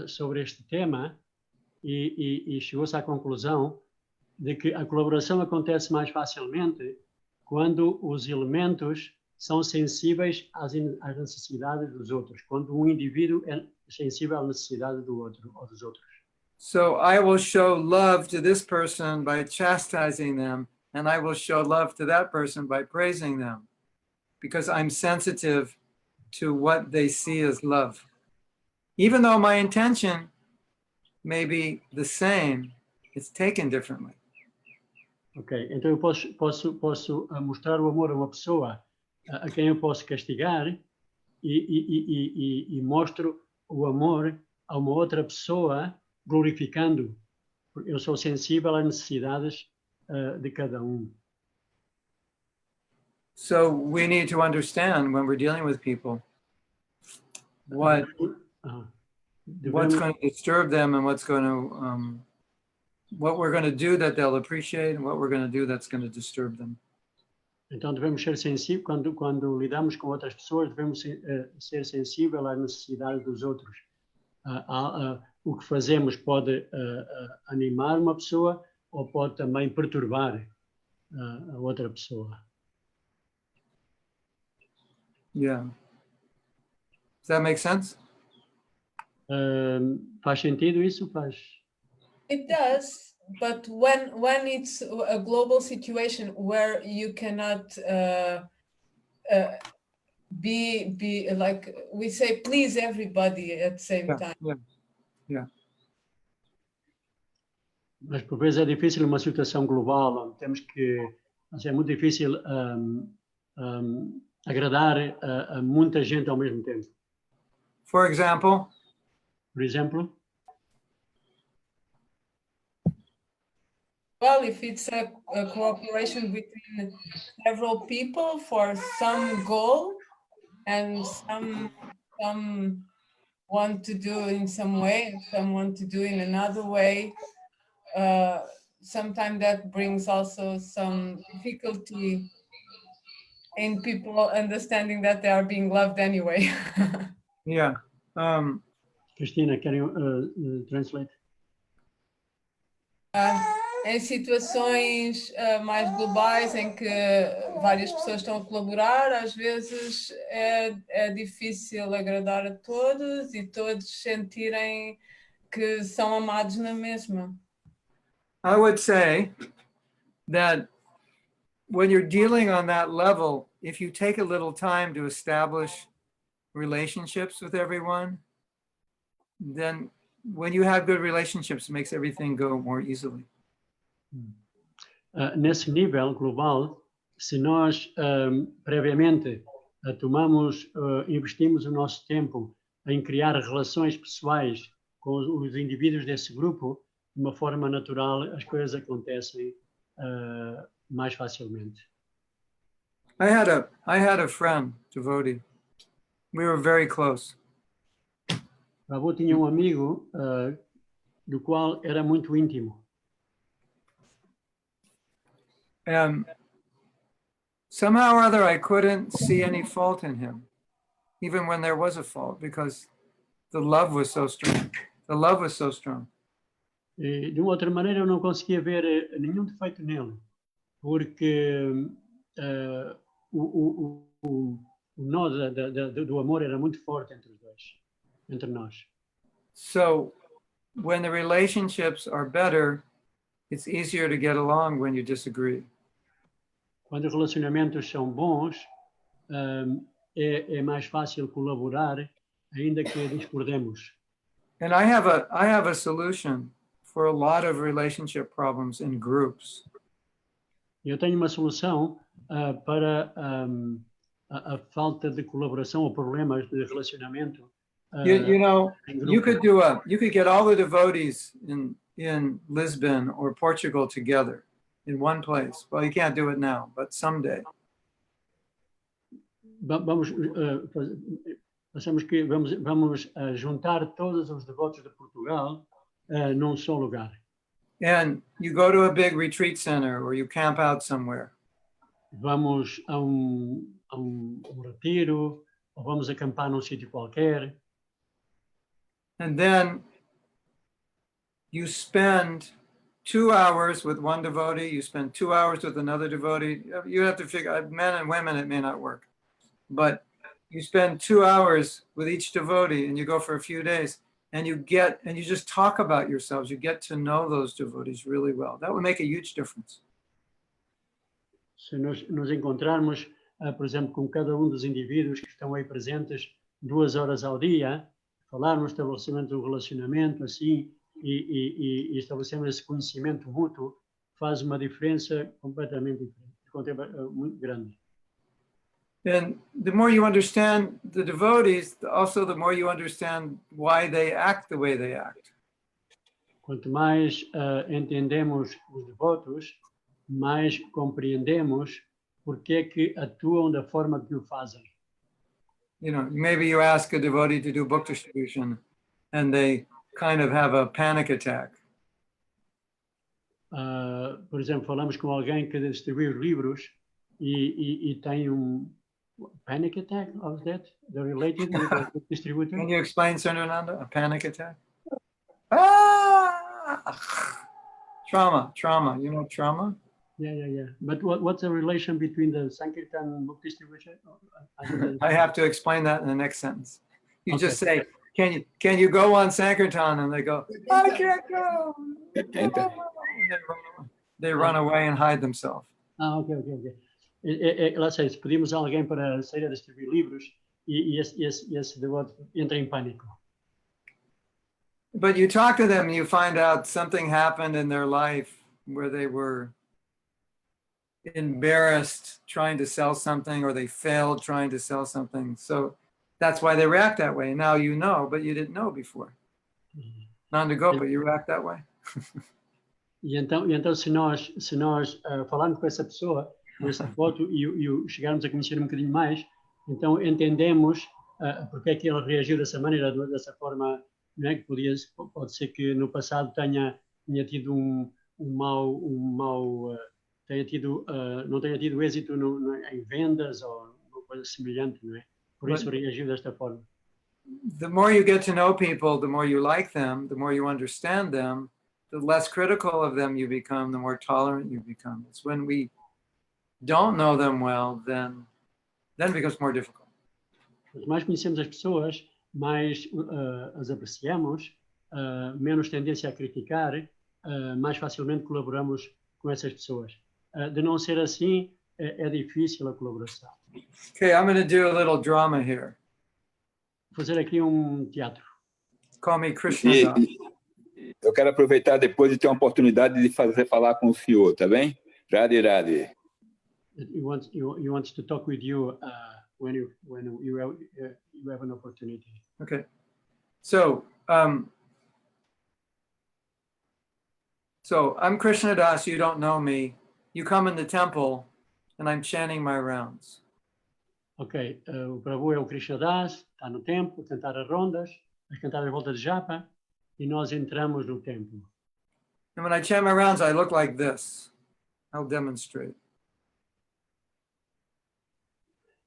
Speaker 3: sobre este tema e chegou-se à conclusão de que a colaboração acontece mais facilmente quando os elementos são sensíveis às necessidades dos outros, quando um indivíduo é sensível à necessidade do outro ou dos outros.
Speaker 1: So I will show love to this person by chastising them, and I will show love to that person by praising them, because I'm sensitive to what they see as love. Even though my intention may be the same, it's taken differently.
Speaker 3: Ok, então eu posso mostrar o amor a uma pessoa a quem eu posso castigar e mostro o amor a uma outra pessoa glorificando. Eu sou sensível às necessidades de cada um.
Speaker 1: So we need to understand when we're dealing with people what
Speaker 3: Ah,
Speaker 1: what's
Speaker 3: devemos,
Speaker 1: going to disturb them and what's going to what we're going to do that they'll appreciate and what we're going to do that's going to disturb them.
Speaker 3: então devemos ser sensíveis, quando lidamos com outras pessoas, devemos ser sensíveis às necessidades dos outros. O que fazemos pode animar uma pessoa ou pode também perturbar a outra pessoa.
Speaker 1: Yeah. Does that make sense?
Speaker 3: Faz sentido isso? Faz.
Speaker 4: It does, but when it's a global situation where you cannot be like we say, please everybody at the same time.
Speaker 1: Yeah.
Speaker 3: Mas por vezes é difícil uma situação global, onde temos que, é muito difícil agradar a muita gente ao mesmo tempo.
Speaker 1: For example,
Speaker 3: Por exemplo,
Speaker 4: Well, if it's a cooperation between several people for some goal, and some want to do in some way, some want to do in another way, sometimes that brings also some difficulty in people understanding that they are being loved anyway.
Speaker 1: yeah.
Speaker 3: Cristina, can you translate?
Speaker 4: Em situações mais globais em que várias pessoas estão a colaborar, às vezes é difícil agradar a todos e todos sentirem que são amados na mesma.
Speaker 1: I would say that when you're dealing on that level, if you take a little time to establish relationships with everyone, then when you have good relationships, it makes everything go more easily.
Speaker 3: Nesse nível global, se nós previamente investimos o nosso tempo em criar relações pessoais com os indivíduos desse grupo, de uma forma natural, as coisas acontecem mais facilmente.
Speaker 1: I had a friend, devotee. We were very close.
Speaker 3: O avô tinha um amigo do qual era muito íntimo.
Speaker 1: And somehow or other, I couldn't see any fault in him, even when there was a fault, because the love was so strong. The love was so strong.
Speaker 3: E, de uma outra maneira, eu não conseguia ver nenhum defeito nele, porque o nó do amor era muito forte entre os dois, entre nós.
Speaker 1: So when the relationships are better, it's easier to get along when you disagree.
Speaker 3: Quando os relacionamentos são bons, é mais fácil colaborar, ainda que discordemos.
Speaker 1: And I have a solution for a lot of relationship problems in groups.
Speaker 3: Eu tenho uma solução para a falta de colaboração ou problemas de relacionamento.
Speaker 1: You know,
Speaker 3: em
Speaker 1: you
Speaker 3: grupo.
Speaker 1: you could get all the devotees in Lisbon or Portugal together in one place. Well, you can't do it now, but someday.
Speaker 3: Vamos juntar todos os devotos de Portugal num só lugar.
Speaker 1: And you go to a big retreat center or you camp out somewhere.
Speaker 3: Vamos a retiro ou vamos acampar num sítio qualquer.
Speaker 1: And then you spend 2 hours with one devotee, you spend 2 hours with another devotee. You have to figure, men and women, it may not work. But you spend 2 hours with each devotee and you go for a few days and you just talk about yourselves. You get to know those devotees really well. That would make a huge difference.
Speaker 3: Se nos encontrarmos, por exemplo, com cada dos indivíduos que estão aí presentes 2 horas ao dia, falarmos, estabelecimento do relacionamento, assim, e estabelecemos esse conhecimento mútuo, faz uma diferença completamente diferente, muito grande.
Speaker 1: And the more you understand the devotees, also the more you understand why they act the way they act.
Speaker 3: Quanto mais entendemos os devotos, mais compreendemos porque é que atuam da forma que o fazem.
Speaker 1: You know, maybe you ask a devotee to do book distribution and they kind of have a panic attack.
Speaker 3: Por exemplo, falamos com alguém que distribui os livros e tem panic attack of that? They're related with the distributor?
Speaker 1: Can you explain, Sundaraనంda, a panic attack? Ah! Trauma. You know trauma?
Speaker 3: Yeah. But what's the relation between the Sankirtan book distribution?
Speaker 1: I have to explain that in the next sentence. You
Speaker 3: Okay.
Speaker 1: just say, can you go on Sankirtan? And they go, I can't go.
Speaker 5: Entra.
Speaker 1: They run away and hide themselves.
Speaker 3: Ok. Lá sei, se pedimos a alguém para sair a distribuir livros e esse devoto entra em pânico.
Speaker 1: But you talk to them, you find out something happened in their life where they were embarrassed trying to sell something, or they failed trying to sell something. So that's why they react that way. Now you know, but you didn't know before. Nanda Gopa, you react that way?
Speaker 3: E então se nós falarmos com essa pessoa, com esse devoto, e chegarmos a conhecer um bocadinho mais, então entendemos porque é que ele reagiu dessa maneira, dessa forma, não é? Que pode ser que no passado tenha tido não tenha tido êxito em vendas ou uma coisa semelhante, não é? Por isso reagiu desta forma.
Speaker 1: The more you get to know people, the more you like them, the more you understand them, the less critical of them you become, the more tolerant you become. It's when we don't know them well, then it becomes more difficult.
Speaker 3: Quanto mais conhecemos as pessoas, mais as apreciamos, menos tendência a criticar, mais facilmente colaboramos com essas pessoas. De não ser assim, é difícil a colaboração.
Speaker 1: Okay, I'm going to do a little drama here.
Speaker 3: Vou fazer aqui teatro.
Speaker 1: Call me Krishna.
Speaker 5: E eu quero aproveitar depois de ter uma oportunidade de falar com o senhor, tá bem? Radhe.
Speaker 3: He wants to talk with you when you have an opportunity.
Speaker 1: Okay. So I'm Krishna Das, you don't know me. You come in the temple and I'm chanting my rounds.
Speaker 3: Ok, o Prabhu é o Krishna Das, está no templo, a cantar as rondas, a cantar as voltas de japa, e nós entramos no templo.
Speaker 1: And when I chant my rounds, I look like this. I'll demonstrate.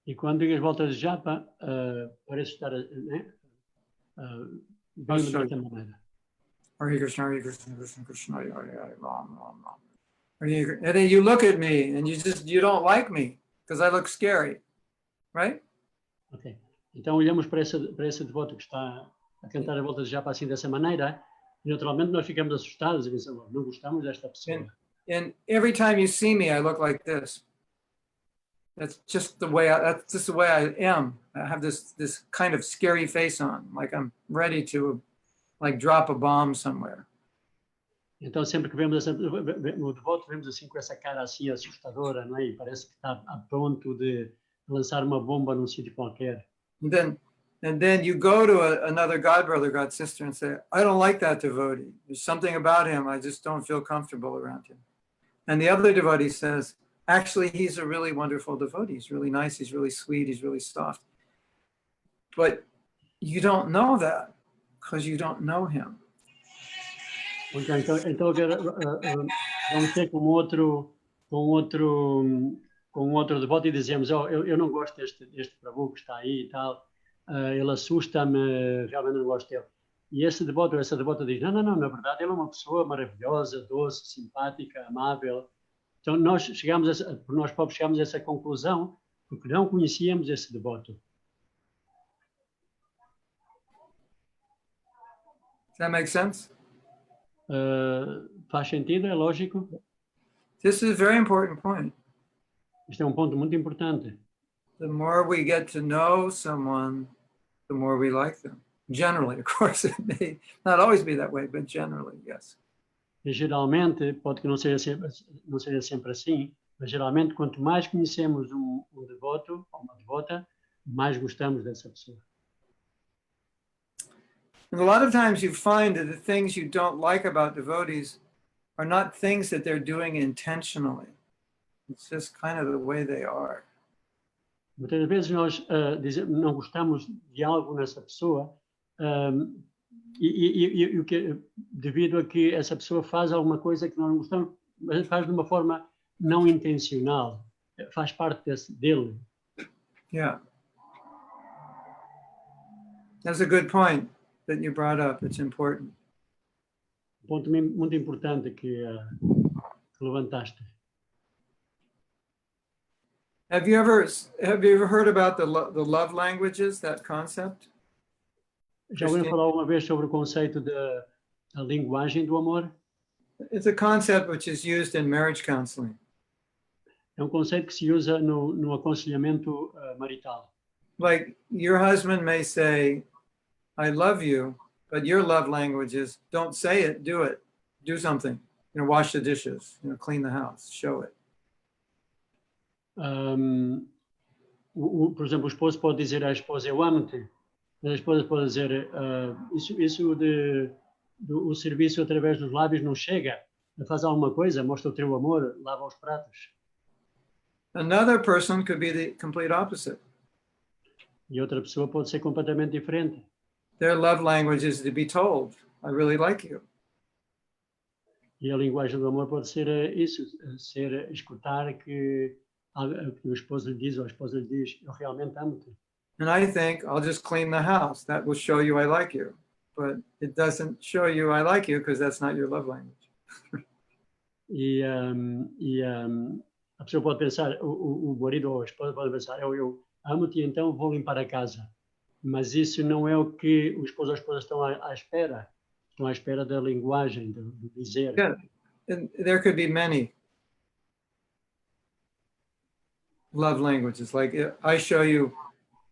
Speaker 3: E quando digo as voltas de japa, parece estar bem desta maneira.
Speaker 1: Hare Krishna, Krishna Krishna, Hare Hare, Ram Ram. And then you look at me and you don't like me because I look scary, right?
Speaker 3: Ok, então olhamos para esse devoto que está a cantar a volta de japa assim dessa maneira, e naturalmente nós ficamos assustados e pensamos, não gostamos desta pessoa.
Speaker 1: And every time you see me, I look like this. That's just the way I am. I have this kind of scary face on, like I'm ready to drop a bomb somewhere.
Speaker 3: Então sempre que vemos o devoto, vemos assim com essa cara assim assustadora, não é? E parece que está a pronto de lançar uma bomba num sítio qualquer.
Speaker 1: And then you go to another god brother, god sister, and say, I don't like that devotee. There's something about him. I just don't feel comfortable around him. And the other devotee says, actually, he's a really wonderful devotee. He's really nice. He's really sweet. He's really soft. But you don't know that because you don't know him.
Speaker 3: Então vamos ter com outro devoto e dizemos, eu não gosto deste Prabhu que está aí e tal, ele assusta-me, realmente não gosto dele. E essa devota diz, não, na verdade ele é uma pessoa maravilhosa, doce, simpática, amável. Então nós próprios chegamos a essa conclusão porque não conhecíamos esse devoto.
Speaker 1: Does that make sense?
Speaker 3: Faz sentido? É lógico?
Speaker 1: This is a very important point.
Speaker 3: Isto é um ponto muito importante.
Speaker 1: The more we get to know someone, the more we like them. Generally, of course, it may not always be that way, but generally, yes.
Speaker 3: E geralmente, pode que não seja sempre assim, mas geralmente quanto mais conhecemos um devoto ou uma devota, mais gostamos dessa pessoa.
Speaker 1: And a lot of times you find that the things you don't like about devotees are not things that they're doing intentionally. It's just kind of the way they are.
Speaker 3: Muitas vezes nós não gostamos de algo nessa pessoa e o que, devido a que essa pessoa faz alguma coisa que nós não gostamos, mas faz de uma forma não intencional, faz parte dele.
Speaker 1: Yeah. That's a good point that you brought up. It's important.
Speaker 3: Um ponto muito importante que levantaste.
Speaker 1: Have you ever heard about the love languages, that concept?
Speaker 3: Já ouviram falar alguma vez sobre o conceito da linguagem do amor?
Speaker 1: It's a concept which is used in marriage counseling.
Speaker 3: É conceito que se usa no aconselhamento marital.
Speaker 1: Like your husband may say, I love you, but your love language is don't say it, do it. Do something. Wash the dishes, clean the house, show it.
Speaker 3: Por exemplo, o esposo pode dizer à esposa, eu amo-te. Mas a esposa pode dizer, isso o serviço através dos lábios não chega. Faz alguma coisa, mostra o teu amor, lava os pratos.
Speaker 1: Another person could be the complete opposite.
Speaker 3: E outra pessoa pode ser completamente diferente.
Speaker 1: Their love language is to be told, I really like you.
Speaker 3: E a linguagem do amor pode ser isso, ser escutar que o esposo lhe diz ou a esposa lhe diz, eu realmente amo-te.
Speaker 1: And I think I'll just clean the house. That will show you I like you. But it doesn't show you I like you because that's not your love language.
Speaker 3: E a pessoa pode pensar, o marido ou a esposa pode pensar, eu amo-te, então vou limpar a casa. Mas isso não é o que o esposo ou a esposa estão à espera. Estão à espera da linguagem, do dizer.
Speaker 1: Yeah. And there could be many love languages. Like I show you,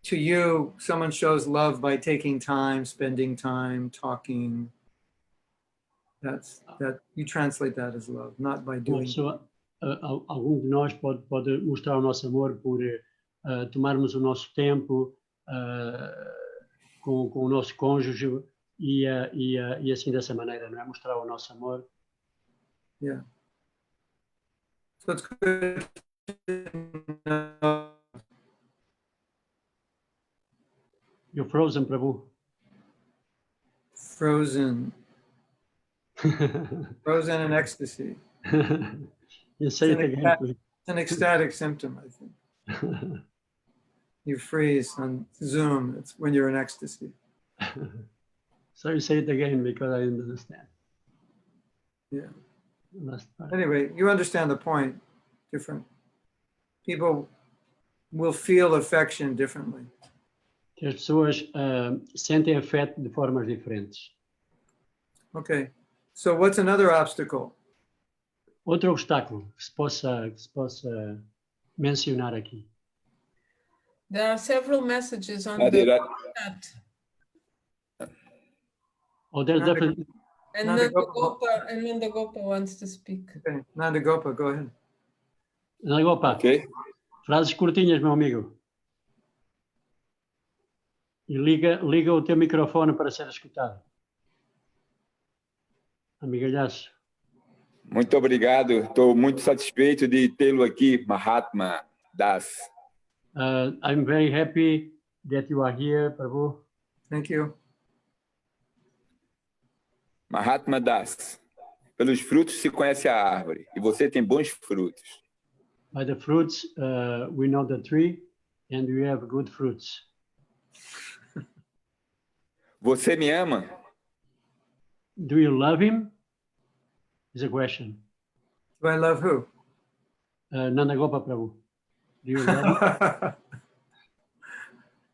Speaker 1: to you, someone shows love by taking time, spending time, talking. That you translate that as love, not by
Speaker 3: Uma
Speaker 1: doing.
Speaker 3: pessoa, algum de nós pode mostrar o nosso amor por tomarmos o nosso tempo com o nosso cônjuge e assim dessa maneira, não é? Mostrar o nosso amor.
Speaker 1: Yeah. So it's good to know.
Speaker 3: You're frozen, Prabhu.
Speaker 1: Frozen in ecstasy.
Speaker 3: You say it again, please.
Speaker 1: It's an ecstatic symptom, I think. You freeze on Zoom. It's when you're in ecstasy.
Speaker 3: So you say it again because I didn't understand.
Speaker 1: Yeah.
Speaker 3: Last part.
Speaker 1: Anyway, you understand the point. Different people will feel affection differently.
Speaker 3: Que as pessoas sentem afeto de formas diferentes.
Speaker 1: Okay. So what's another obstacle?
Speaker 3: Outro obstáculo que se possa mencionar aqui.
Speaker 4: There are several messages on
Speaker 5: Radhe,
Speaker 4: the
Speaker 5: Radhe.
Speaker 4: chat.
Speaker 3: Oh, there's
Speaker 1: Nanda-
Speaker 3: definitely,
Speaker 4: And
Speaker 1: Nanda
Speaker 4: Nanda Gopa wants to speak.
Speaker 1: Okay. Nanda Gopa, go ahead.
Speaker 3: opa,
Speaker 5: Ok?
Speaker 3: frases curtinhas, meu amigo. E liga o teu microfone para ser escutado. Amigalhaço.
Speaker 5: Muito obrigado. Estou muito satisfeito de tê-lo aqui, Mahatma Das.
Speaker 3: I'm very happy that you are here, Prabhu.
Speaker 1: Thank you.
Speaker 5: Mahatma Das. Pelos frutos se conhece a árvore, e você tem bons frutos.
Speaker 3: By the fruits, we know the tree, and we have good fruits.
Speaker 5: Você me ama?
Speaker 3: Do you love him? Is a question.
Speaker 1: Do I love who?
Speaker 3: Nanda Gopa Prabhu. Do you love him?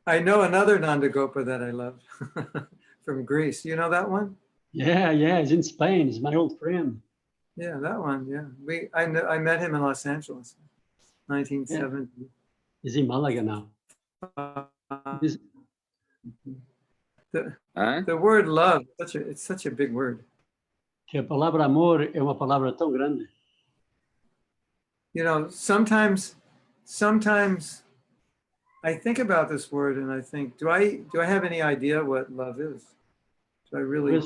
Speaker 1: I know another Nanda Gopa that I love from Greece. You know that one?
Speaker 3: Yeah, he's in Spain. He's my old friend.
Speaker 1: Yeah, that one. Yeah, I met him in Los Angeles, 1970.
Speaker 3: He's in Malaga now. He's-
Speaker 5: Hã?
Speaker 1: The word love, it's such a big word.
Speaker 3: que a palavra amor é uma palavra tão grande.
Speaker 1: Sometimes I think about this word and I think, do I have any idea what love is? Do I really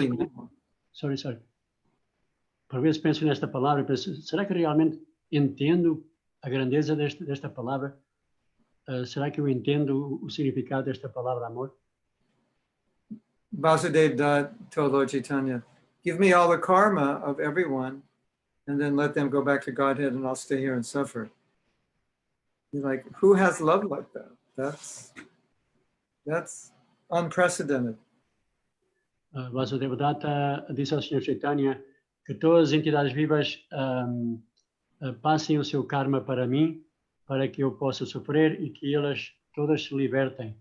Speaker 1: know?
Speaker 3: Sorry. Por vezes penso nesta palavra e penso, será que realmente entendo a grandeza desta palavra. Será que eu entendo o significado desta palavra amor?
Speaker 1: Vasudev Dutt told Lord Chaitanya, give me all the karma of everyone and then let them go back to Godhead and I'll stay here and suffer. You're like, who has love like that? That's unprecedented.
Speaker 3: Vasudeva Datta disse ao Sr. Chaitanya que todas as entidades vivas passem o seu karma para mim, para que eu possa sofrer e que elas todas se libertem.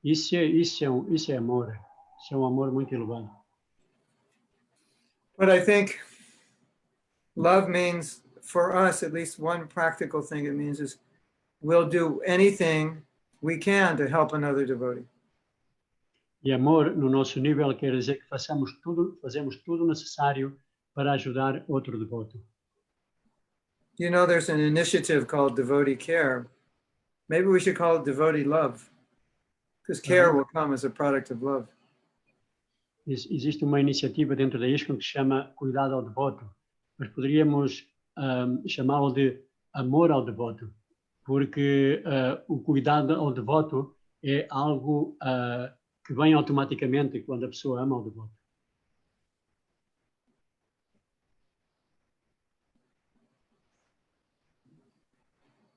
Speaker 3: Isso é amor. Isso é um amor muito elevado.
Speaker 1: But I think love means, for us, at least one practical thing it means is we'll do anything we can to help another devotee.
Speaker 3: E amor, no nosso nível, quer dizer que fazemos tudo necessário para ajudar outro devoto.
Speaker 1: You know, there's an initiative called Devotee Care. Maybe we should call it Devotee Love, because care will come as a product of love.
Speaker 3: Existe uma iniciativa dentro da ISKCON que se chama Cuidado ao Devoto, mas poderíamos chamá-lo de amor ao devoto, porque o cuidado ao devoto é algo que vem automaticamente quando a pessoa ama o devoto.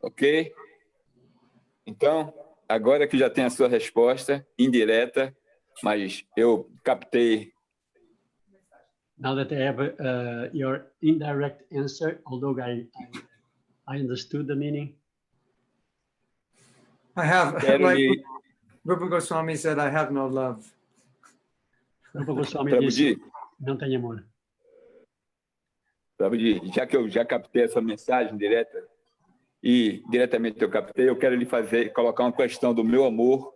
Speaker 5: Ok? Então, agora que já tem a sua resposta indireta, mas eu captei.
Speaker 3: Now that I have your indirect answer, although I understood the meaning.
Speaker 1: I have,
Speaker 5: Quero
Speaker 1: like
Speaker 5: lhe,
Speaker 1: Rupa Goswami said, I have no love.
Speaker 3: Rupa Goswami disse,
Speaker 5: Prabhuji,
Speaker 3: não tem amor.
Speaker 5: já que eu já captei essa mensagem direta e diretamente eu captei, eu quero lhe colocar uma questão do meu amor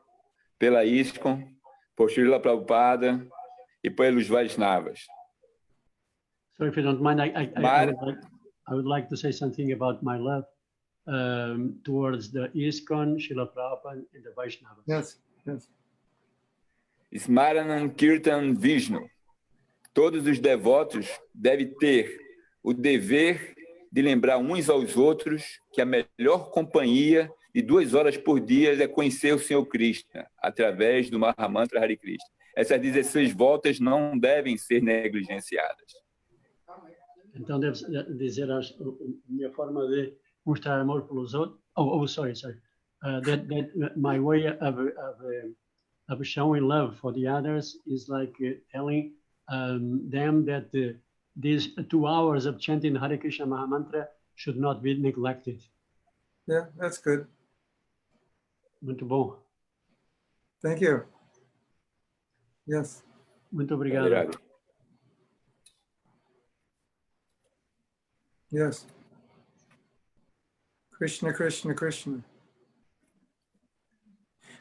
Speaker 5: pela ISKCON, por Srila Prabhupada e pelos Vaishnavas.
Speaker 3: So if you don't mind, I would like to say something about my love towards the ISKCON, Srila Prabhupada, and the Vaishnavas.
Speaker 1: Yes, yes.
Speaker 5: Smaranam Kirtan Vishnu. Todos os devotos devem ter o dever de lembrar uns aos outros que a melhor companhia de 2 horas por dia é conhecer o Senhor Krishna, através do Mahamantra Hare Krishna. Essas 16 voltas não devem ser negligenciadas.
Speaker 3: Então, devo dizer a minha forma de mostrar amor pelos outros. Sorry. That my way of showing love for the others is like telling them that these 2 hours of chanting Hare Krishna Mahamantra should not be neglected.
Speaker 1: Yeah, that's good.
Speaker 3: Muito bom.
Speaker 1: Thank you. Yes.
Speaker 3: Muito obrigado.
Speaker 5: Obrigado.
Speaker 1: Yes. Krishna, Krishna, Krishna.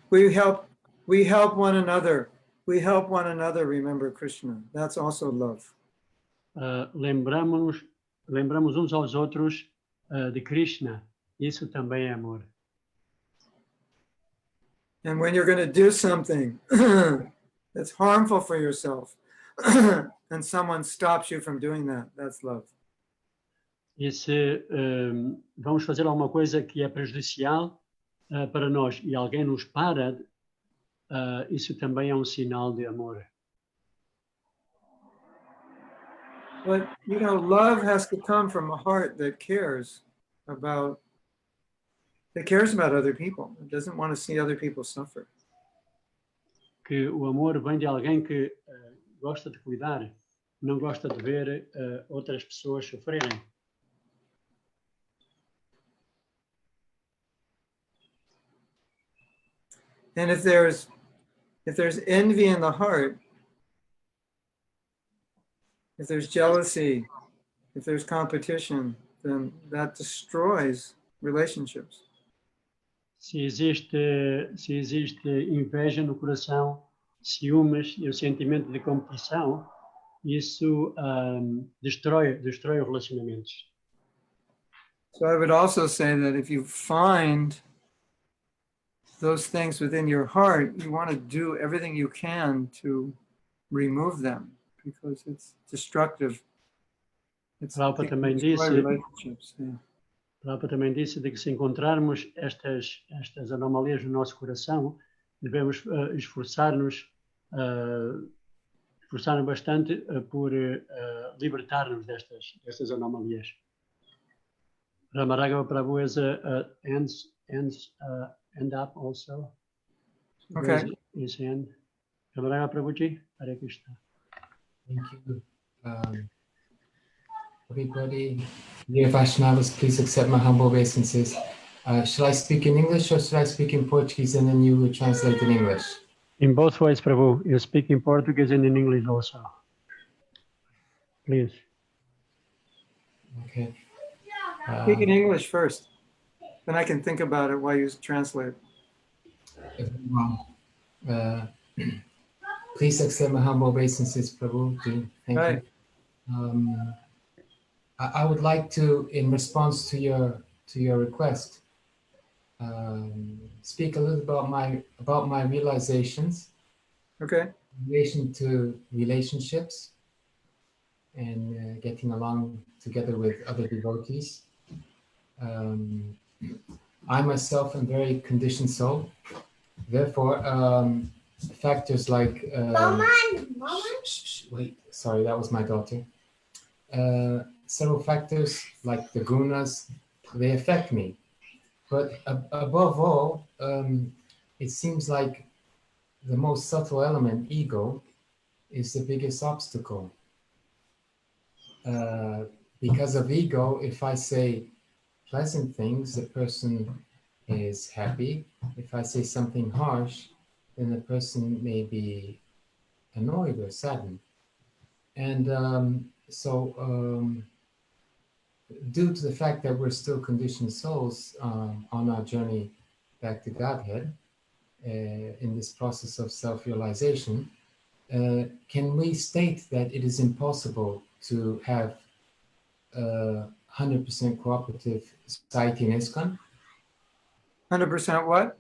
Speaker 1: We help one another. We help one another remember Krishna. That's also love.
Speaker 3: Lembramos uns aos outros de Krishna. Isso também é amor.
Speaker 1: And when you're going to do something that's harmful for yourself and someone stops you from doing that, that's love.
Speaker 3: E se vamos fazer alguma coisa que é prejudicial para nós e alguém nos para, isso também é um sinal de amor.
Speaker 1: But, you know, love has to come from a heart that cares about other people. It doesn't want to see other people suffer.
Speaker 3: Que o amor vem de alguém que gosta de cuidar, não gosta de ver outras pessoas sofrerem.
Speaker 1: And if there's envy in the heart, if there's jealousy, if there's competition, then that destroys relationships.
Speaker 3: Se existe inveja no coração, ciúmes e o sentimento de competição, isso destrói os relacionamentos.
Speaker 1: So I would also say that if you find those things within your heart, you want to do everything you can to remove them because it's destructive. It's
Speaker 3: Prabhupada também
Speaker 1: destroy
Speaker 3: disse,
Speaker 1: relationships. Yeah.
Speaker 3: Prabhupada também disse de que se encontrarmos estas anomalias no nosso coração, devemos esforçar-nos bastante por libertar-nos destas anomalias. Ramaragava Prabhu is end up also.
Speaker 1: Okay.
Speaker 3: Raise his hand. Ramaragava Prabhuji, Hare Krishna.
Speaker 7: Thank you. Everybody, dear Vaishnavas, please accept my humble obeisances. Shall I speak in English or should I speak in Portuguese and then you will translate in English?
Speaker 3: In both ways, Prabhu, you speak in Portuguese and in English also. Please.
Speaker 7: Okay.
Speaker 1: Speak in English first. Then I can think about it while you translate.
Speaker 7: Please accept my humble obeisances, Prabhu. Thank
Speaker 1: Right.
Speaker 7: you. I would like to, in response to your request, speak a little about my realizations
Speaker 1: Okay.
Speaker 7: in relation to relationships and getting along together with other devotees. I myself am very conditioned soul. Therefore, factors like wait, sorry, that was my daughter. Several factors like the gunas, they affect me. But above all, it seems like the most subtle element, ego, is the biggest obstacle. Because of ego, if I say pleasant things, the person is happy. If I say something harsh, then the person may be annoyed or saddened. And due to the fact that we're still conditioned souls on our journey back to Godhead, in this process of self-realization, can we state that it is impossible to have 100% cooperative society in ISKCON?
Speaker 1: 100% what?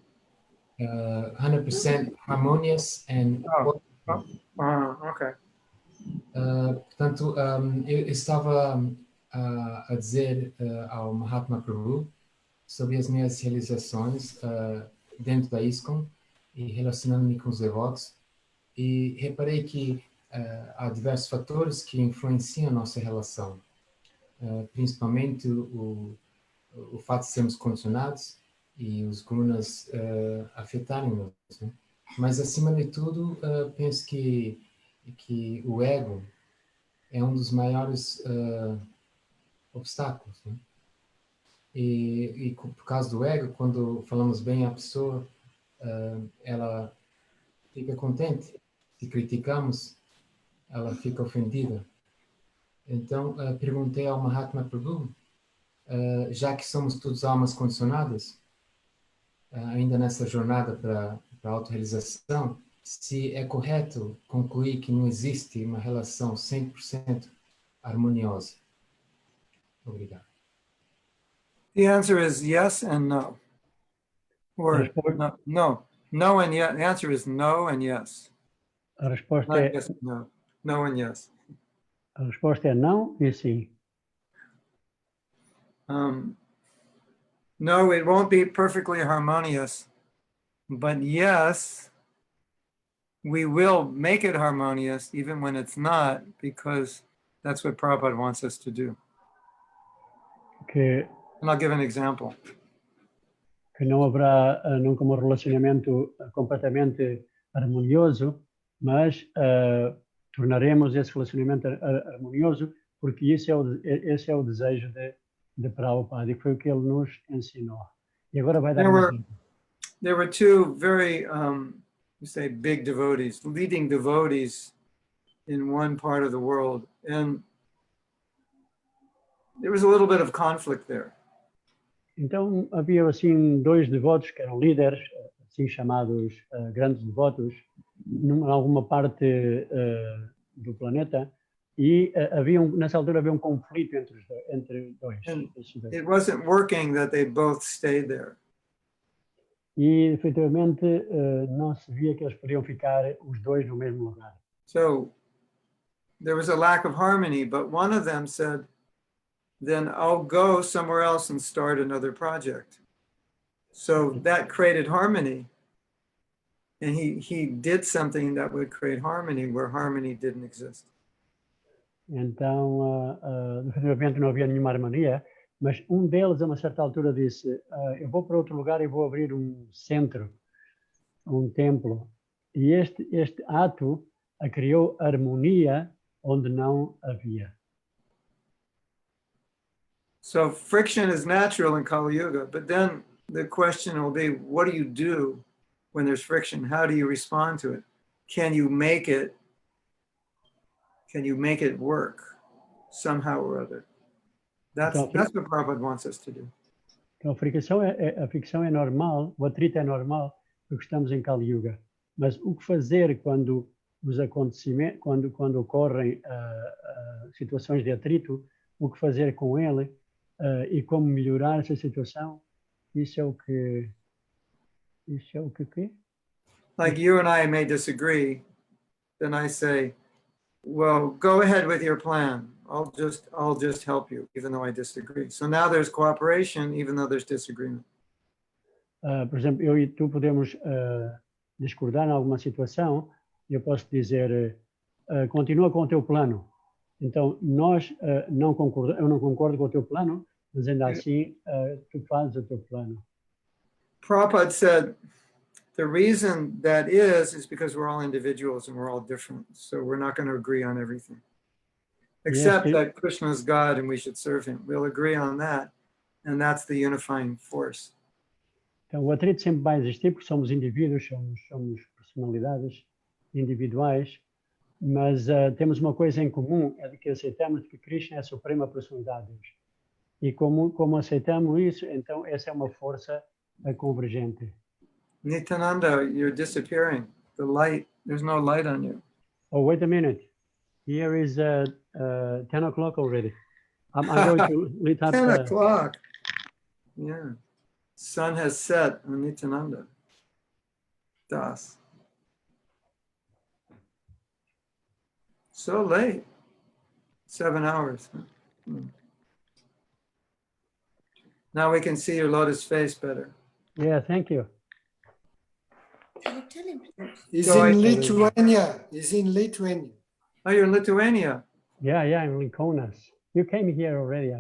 Speaker 7: 100% harmonious and
Speaker 1: Okay.
Speaker 7: portanto, eu estava a dizer ao Mahatma Prabhu sobre as minhas realizações dentro da ISKCON e relacionando-me com os devotos, e reparei que há diversos fatores que influenciam a nossa relação, principalmente o fato de sermos condicionados e os gunas afetarem-nos, né? Mas, acima de tudo, penso que o ego é um dos maiores obstáculos, né? E por causa do ego, quando falamos bem à pessoa, ela fica contente. Se criticamos, ela fica ofendida. Então, perguntei ao Mahatma Prabhu, já que somos todos almas condicionadas, ainda nessa jornada para a autorrealização, se é correto concluir que não existe uma relação 100% harmoniosa. Obrigado.
Speaker 1: The answer is yes and no. Or no and yes. The answer is no and yes.
Speaker 3: A resposta
Speaker 1: Not
Speaker 3: é,
Speaker 1: yes and no. No and yes.
Speaker 3: a resposta é não e sim.
Speaker 1: No, it won't be perfectly harmonious, but yes, we will make it harmonious even when it's not, because that's what Prabhupada wants us to do.
Speaker 3: Que
Speaker 1: And I'll give an example.
Speaker 3: não haverá nunca um relacionamento completamente harmonioso, mas tornaremos esse relacionamento harmonioso, porque esse é o desejo de Prabhupada, e foi o que ele nos ensinou. E agora vai dar
Speaker 1: There were two very, big devotees, leading devotees in one part of the world, and there was a little bit of conflict there.
Speaker 3: Então, havia assim dois devotos que eram líderes, assim chamados grandes devotos, alguma parte do planeta, e nessa altura havia um conflito entre dois.
Speaker 1: It wasn't working that they both stayed there.
Speaker 3: E, efetivamente, não se via que eles podiam ficar os dois no mesmo lugar.
Speaker 1: So there was a lack of harmony, but one of them said, then I'll go somewhere else and start another project. So that created harmony. And he did something that would create harmony where harmony didn't exist.
Speaker 3: Então, definitivamente não havia nenhuma harmonia, mas um deles, a uma certa altura, disse: eu vou para outro lugar e vou abrir um centro, um templo. E este ato criou harmonia onde não havia.
Speaker 1: So friction is natural in Kali Yuga, but then the question will be, what do you do when there's friction? How do you respond to it? Can you make it work somehow or other? That's what Prabhupada wants us to do.
Speaker 3: Então, a fricção é normal, o atrito é normal, porque estamos em Kali Yuga. Mas o que fazer quando os acontecimentos, quando ocorrem situações de atrito, o que fazer com ele e como melhorar essa situação, isso é o que quê?
Speaker 1: Like you and I may disagree, then I say, well, go ahead with your plan. I'll just help you, even though I disagree. So now there's cooperation, even though there's disagreement.
Speaker 3: Por exemplo, eu e tu podemos discordar em alguma situação, e eu posso dizer, continua com o teu plano. Então, eu não concordo com o teu plano, mas ainda assim, tu fazes o teu plano.
Speaker 1: Prabhupada said, the reason that is because we're all individuals and we're all different. So we're not going to agree on everything. Except that Krishna is God and we should serve him. We'll agree on that. And that's the unifying force.
Speaker 3: Então, o atrito sempre vai existir porque somos indivíduos, somos personalidades individuais, mas temos uma coisa em comum, é de que aceitamos que Krishna é a suprema personalidade de Deus. E como aceitamos isso, então essa é uma força convergente.
Speaker 1: Nityananda, you're disappearing. The light, there's no light on you.
Speaker 3: Oh, wait a minute. Here is 10 o'clock already. I'm going to lit up.
Speaker 1: 10 o'clock. Yeah. Sun has set on Nityananda. Das. So late. 7 hours. Now we can see your lotus face better.
Speaker 3: Yeah, thank you.
Speaker 2: He's
Speaker 1: So
Speaker 2: in Lithuania. He's in Lithuania.
Speaker 1: Oh, you're in Lithuania.
Speaker 3: Yeah, I'm in Kaunas. You came here already.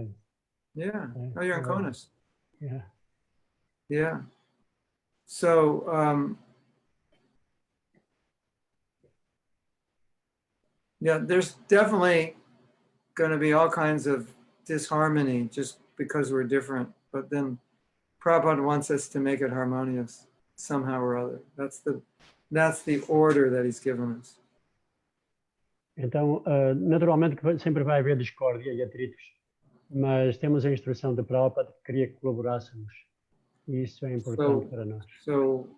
Speaker 1: Yeah. Oh, you're in Kaunas.
Speaker 3: Yeah.
Speaker 1: Yeah. So, yeah, there's definitely going to be all kinds of disharmony just because we're different. But then Prabhupada wants us to make it harmonious somehow or other. That's the order that he's given us.
Speaker 3: Então, naturalmente que sempre vai haver discórdia e atritos, mas temos a instrução de Prabhupada que queria que colaborássemos. E isso é importante para nós.
Speaker 1: So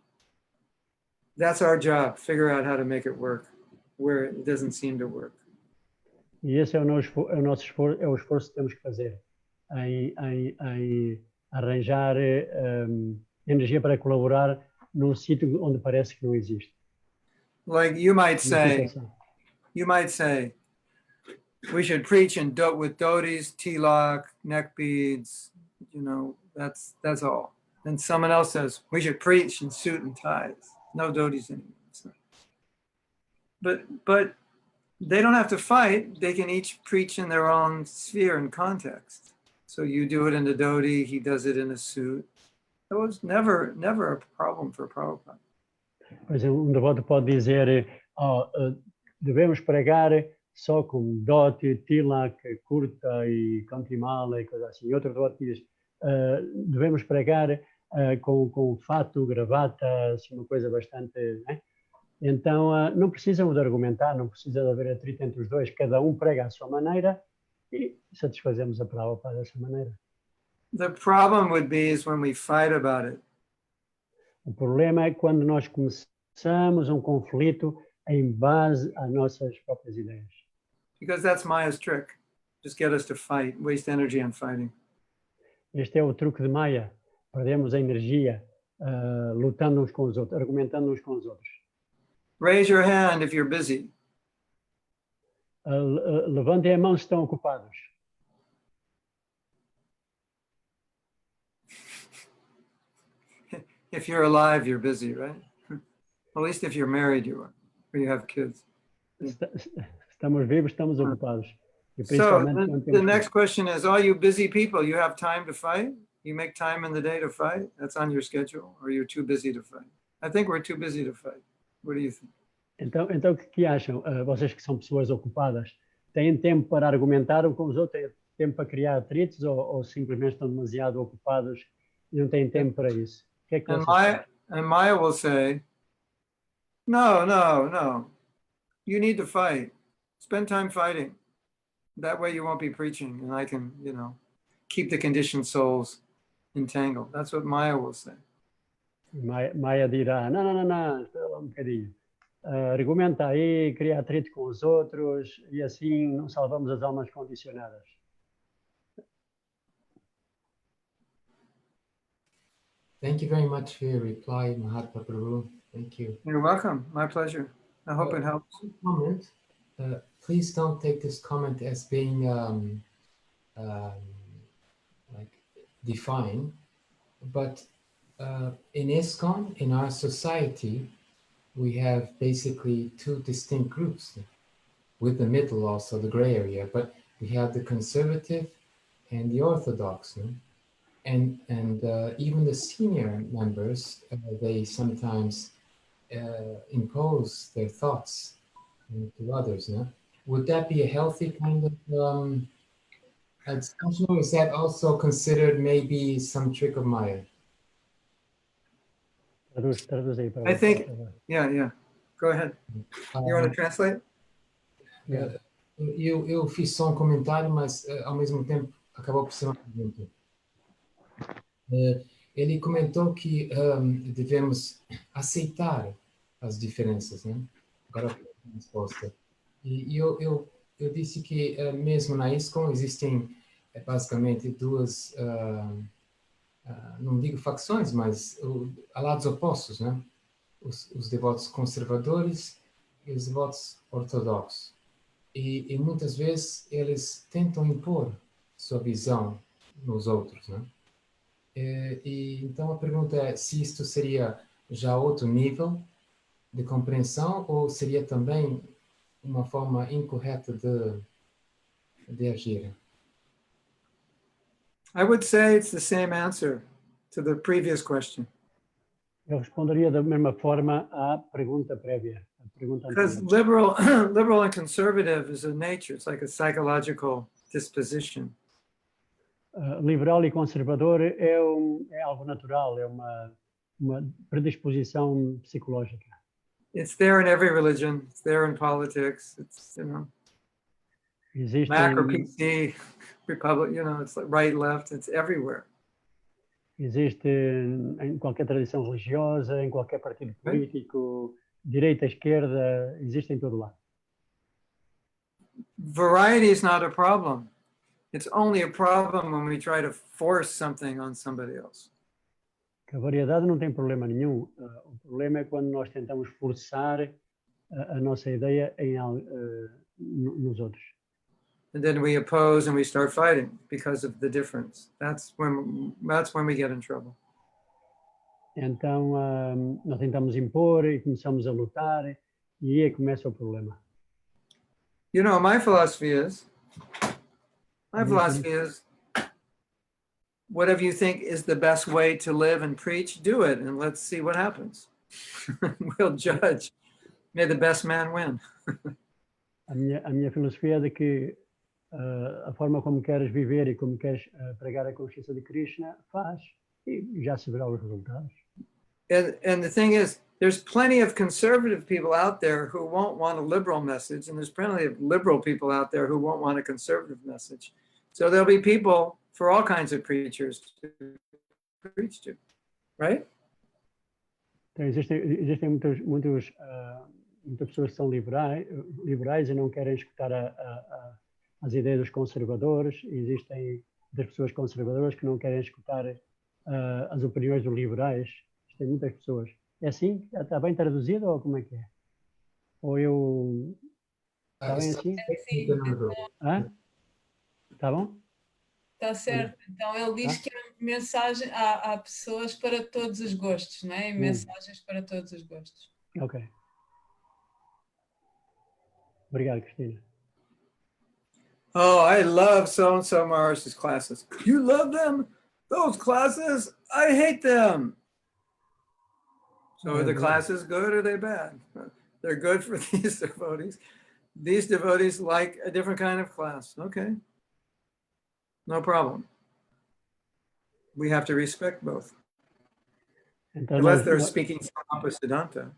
Speaker 1: that's our job, figure out how to make it work where it doesn't seem to work.
Speaker 3: E esse é o nosso esforço, é o esforço que temos que fazer em arranjar energia para colaborar num sítio onde parece que não existe.
Speaker 1: Like you might say, we should preach with dhotis, tilak, neck beads, that's all. And someone else says, we should preach in suit and ties, no dhotis anymore. But they don't have to fight. They can each preach in their own sphere and context. So you do it in the dhoti, he does it in a suit. That was never a problem for Prabhupada.
Speaker 3: Pois devoto pode dizer, devemos pregar só com dote, tilak, curta e cantimala e coisa assim. E outro devoto diz, devemos pregar com fato, gravata, assim, uma coisa bastante... Né? Então, não precisam de argumentar, não precisa de haver atrito entre os dois. Cada um prega à sua maneira e satisfazemos a Prabhupada dessa maneira.
Speaker 1: The problem would be is when we fight about it.
Speaker 3: O problema é quando nós começamos um conflito em base às nossas próprias ideias.
Speaker 1: Because that's Maya's trick. Just get us to fight, waste energy on fighting.
Speaker 3: Este é o truque de Maya. Perdemos a energia lutando uns com os outros, argumentando uns com os outros.
Speaker 1: Raise your hand if you're busy.
Speaker 3: Levantem a mão se estão ocupados.
Speaker 1: if you're alive, you're busy, right? At least if you're married, you are, or you have kids.
Speaker 3: Estamos vivos, estamos ocupados. E
Speaker 1: So
Speaker 3: principalmente quando
Speaker 1: the
Speaker 3: temos
Speaker 1: next question is, all you busy people, you have time to fight? You make time in the day to fight? That's on your schedule, or you're too busy to fight? I think we're too busy to fight. What do you think?
Speaker 3: Então, o que acham? Vocês que são pessoas ocupadas, têm tempo para argumentar um com os outros? Têm tempo para criar atritos ou simplesmente estão demasiado ocupados e não têm tempo para isso? O que é que
Speaker 1: And
Speaker 3: vocês
Speaker 1: Maya will say, no. You need to fight. Spend time fighting. That way you won't be preaching and I can, keep the conditioned souls entangled. That's what Maya will say.
Speaker 3: Maia dirá, não, espera lá um bocadinho. Argumenta aí, cria atrito com os outros e assim não salvamos as almas condicionadas.
Speaker 7: Thank you very much for your reply, Mahatma Prabhu. Thank you.
Speaker 1: You're welcome. My pleasure. I hope it helps.
Speaker 7: Comment. Please don't take this comment as being like defined, but in ISKCON, in our society, we have basically two distinct groups, with the middle also, the gray area, but we have the conservative and the orthodox. And even the senior members, they sometimes impose their thoughts to others. Would that be a healthy kind of discussion, or is that also considered maybe some trick of Maya?
Speaker 3: Traduz aí para
Speaker 1: I think, yeah. Go ahead. You want to translate?
Speaker 7: Eu fiz só um comentário, mas ao mesmo tempo acabou por ser uma pergunta. Ele comentou que devemos aceitar as diferenças, né? Agora a resposta. E eu disse que mesmo na ISKCON existem basicamente duas, não digo facções, mas lados opostos, né? Os devotos conservadores e os devotos ortodoxos. E muitas vezes eles tentam impor sua visão nos outros, né? E então a pergunta é se isto seria já outro nível de compreensão ou seria também uma forma incorreta de agir?
Speaker 1: I would say it's the same answer to the previous question.
Speaker 3: Eu responderia da mesma forma à pergunta prévia.
Speaker 1: Because liberal and conservative is a nature. It's like a psychological disposition.
Speaker 3: Liberal e conservador é algo natural, é uma predisposição psicológica.
Speaker 1: It's there in every religion. It's there in politics. It's,
Speaker 3: Existe
Speaker 1: Mac or PC, Republic, it's like right, left. It's everywhere.
Speaker 3: Existe em qualquer tradição religiosa, em qualquer partido político, direita, esquerda, existe em todo lado.
Speaker 1: Variety is not a problem. It's only a problem when we try to force something on somebody else.
Speaker 3: A variedade não tem problema nenhum. O problema é quando nós tentamos forçar a nossa ideia nos outros.
Speaker 1: And then we oppose and we start fighting because of the difference. That's when we get in trouble.
Speaker 3: Então, nós tentamos impor e começamos a lutar e aí começa o problema.
Speaker 1: My philosophy is, whatever you think is the best way to live and preach, do it, and let's see what happens. We'll judge. May the best man win.
Speaker 3: A minha filosofia é de que a forma como queres viver e como queres pregar a consciência de Krishna, faz e já se verá os resultados.
Speaker 1: And the thing is, there's plenty of conservative people out there who won't want a liberal message, and there's plenty of liberal people out there who won't want a conservative message. So there'll be people for all kinds of preachers to preach to, right?
Speaker 3: Então, existem muitas pessoas que são liberais e não querem escutar as ideias dos conservadores. Existem das pessoas conservadoras que não querem escutar as opiniões dos liberais. Tem muitas pessoas. É assim? Está bem traduzido ou como é que é? Ou está bem assim?
Speaker 7: Está
Speaker 3: Está bom?
Speaker 4: Tá certo. Então ele diz que a mensagem, há pessoas para todos os gostos, né? E mensagens para todos os gostos.
Speaker 3: Ok. Obrigado, Cristina.
Speaker 1: Oh, I love so-and-so Morris's classes. You love them? Those classes? I hate them. So are the classes good or are they bad? They're good for these devotees. These devotees like a different kind of class. Okay. No problem. We have to respect both.
Speaker 3: Então
Speaker 1: Unless
Speaker 3: nós,
Speaker 1: they're
Speaker 3: nós,
Speaker 1: speaking Samapasiddhanta.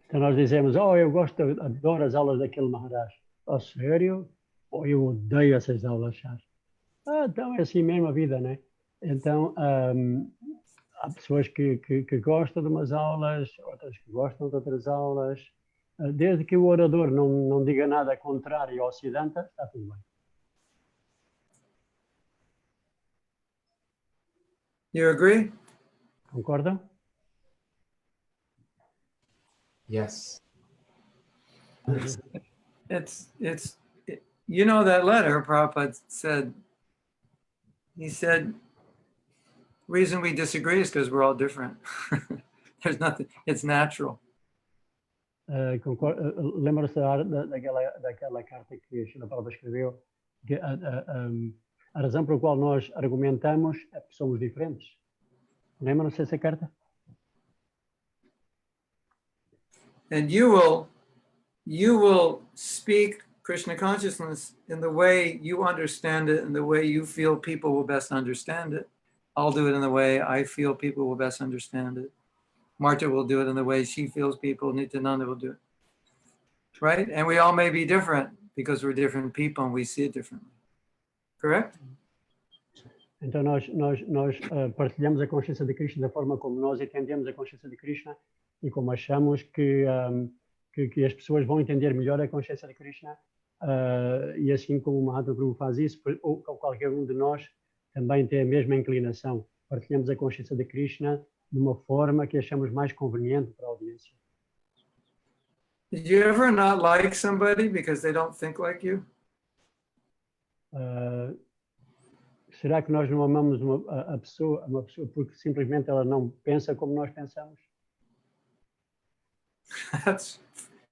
Speaker 3: então nós dizemos, oh, eu gosto, adoro as aulas daquele Maharaj. Oh, sério? Oh, eu odeio essas aulas chás. Então é assim mesmo a vida, né? Então, há pessoas que gostam de umas aulas, outras que gostam de outras aulas. Desde que o orador não diga nada contrário ao Siddhanta, está tudo bem.
Speaker 1: You agree?
Speaker 3: Concordam?
Speaker 7: Yes.
Speaker 1: You know that letter Prabhupada said, he said, reason we disagree is because we're all different. There's nothing, it's natural.
Speaker 3: Lembra-se daquela carta que Srila Prabhupada escreveu, que a razão pela qual nós argumentamos é porque somos diferentes. Lembram-se dessa carta?
Speaker 1: And you will speak Krishna consciousness in the way you understand it and the way you feel people will best understand it. I'll do it in the way I feel people will best understand it. Marta will do it in the way she feels people, Nityananda will do it. Right? And we all may be different because we're different people and we see it differently. Correct?
Speaker 3: Então nós partilhamos a consciência de Krishna da forma como nós entendemos a consciência de Krishna e como achamos que as pessoas vão entender melhor a consciência de Krishna, e assim como o Mahatma Prabhu faz isso, ou qualquer um de nós também tem a mesma inclinação. Partilhamos a consciência de Krishna de uma forma que achamos mais conveniente para a audiência.
Speaker 1: Did you ever not like somebody because they don't think like you?
Speaker 3: Será que nós não amamos uma pessoa porque simplesmente ela não pensa como nós pensamos?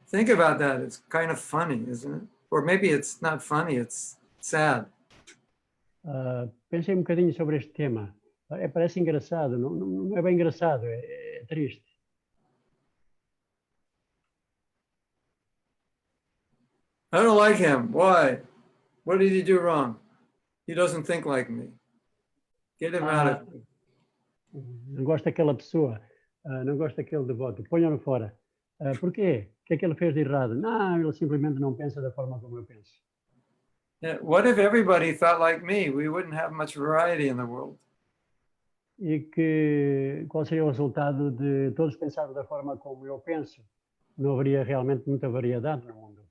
Speaker 1: Think about that. It's kind of funny, isn't it? Or maybe it's not funny, it's sad.
Speaker 3: Pensei um bocadinho sobre este tema. Parece engraçado, não é bem engraçado, é triste.
Speaker 1: I don't like him. Why? What did he do wrong? He doesn't think like me. Get him out of here.
Speaker 3: Não gosto daquela pessoa, não gosto daquele devoto, ponham-no fora. Porquê? O que é que ele fez de errado? Não, ele simplesmente não pensa da forma como eu penso.
Speaker 1: What if everybody thought like me? We wouldn't have much variety in the world.
Speaker 3: E qual seria o resultado de todos pensarem da forma como eu penso? Não haveria realmente muita variedade no mundo.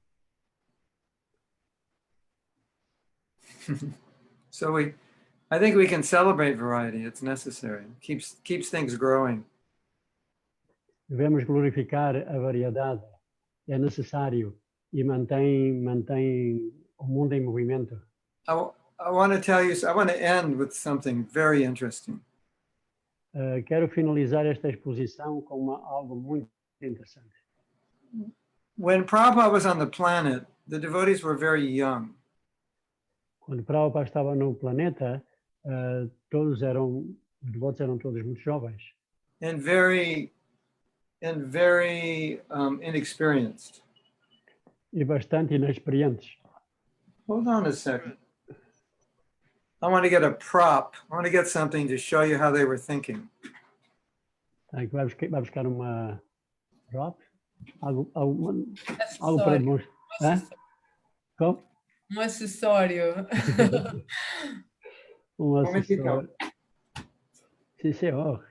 Speaker 1: So I think we can celebrate variety. It's necessary. It keeps things growing.
Speaker 3: Devemos glorificar a variedade. É necessário e mantém o mundo em movimento.
Speaker 1: I want to tell you, I want to end with something very interesting.
Speaker 3: Quero finalizar esta exposição com algo muito interessante.
Speaker 1: When Prabhupada was on the planet, the devotees were very young.
Speaker 3: Quando Prabhupada estava no planeta, os devotos eram todos muito jovens.
Speaker 1: And very inexperienced.
Speaker 3: E bastante inexperientes.
Speaker 1: Hold on a second. I want to get a prop. I want to get something to show you how they were thinking.
Speaker 3: Vai buscar uma prop? Algo para
Speaker 4: Acessório.
Speaker 3: demonstrar. Como?
Speaker 4: Um acessório.
Speaker 3: Acessório. Sim, senhor.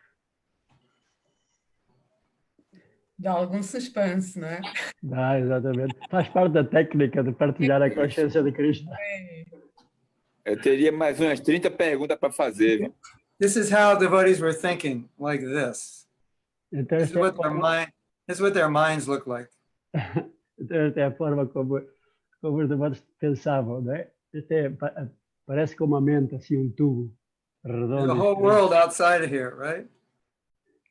Speaker 4: Dá algum suspense, não é?
Speaker 3: Dá, exatamente. Faz parte da técnica de partilhar a consciência de Krishna.
Speaker 5: Eu teria mais umas 30 perguntas para fazer, viu?
Speaker 1: This is how devotees were thinking, like this.
Speaker 3: Então,
Speaker 1: This is what their minds look like.
Speaker 3: Esta é a forma como os devotos pensavam, não é? Esta é Parece como uma mente, assim, tubo
Speaker 1: The
Speaker 3: redondo.
Speaker 1: whole world outside of here, right?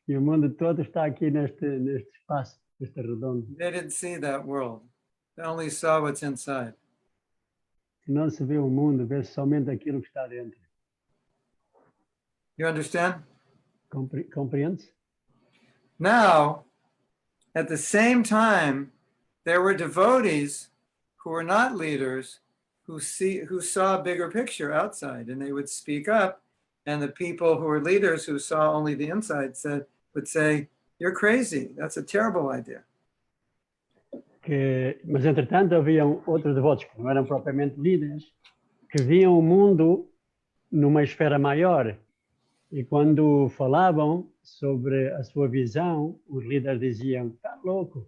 Speaker 3: E o mundo todo está aqui neste espaço, neste redondo.
Speaker 1: They didn't see that world. They only saw what's inside.
Speaker 3: Não se vê o mundo, vê-se somente aquilo que está dentro.
Speaker 1: You understand?
Speaker 3: Compreende-se?
Speaker 1: Now, at the same time, there were devotees who were not leaders who saw a bigger picture outside, and they would speak up, and the people who were leaders who saw only the inside would say, "You're crazy. That's a terrible idea."
Speaker 3: Mas, entretanto, haviam outros devotos que não eram propriamente líderes, que viam o mundo numa esfera maior. E quando falavam sobre a sua visão, os líderes diziam, está louco,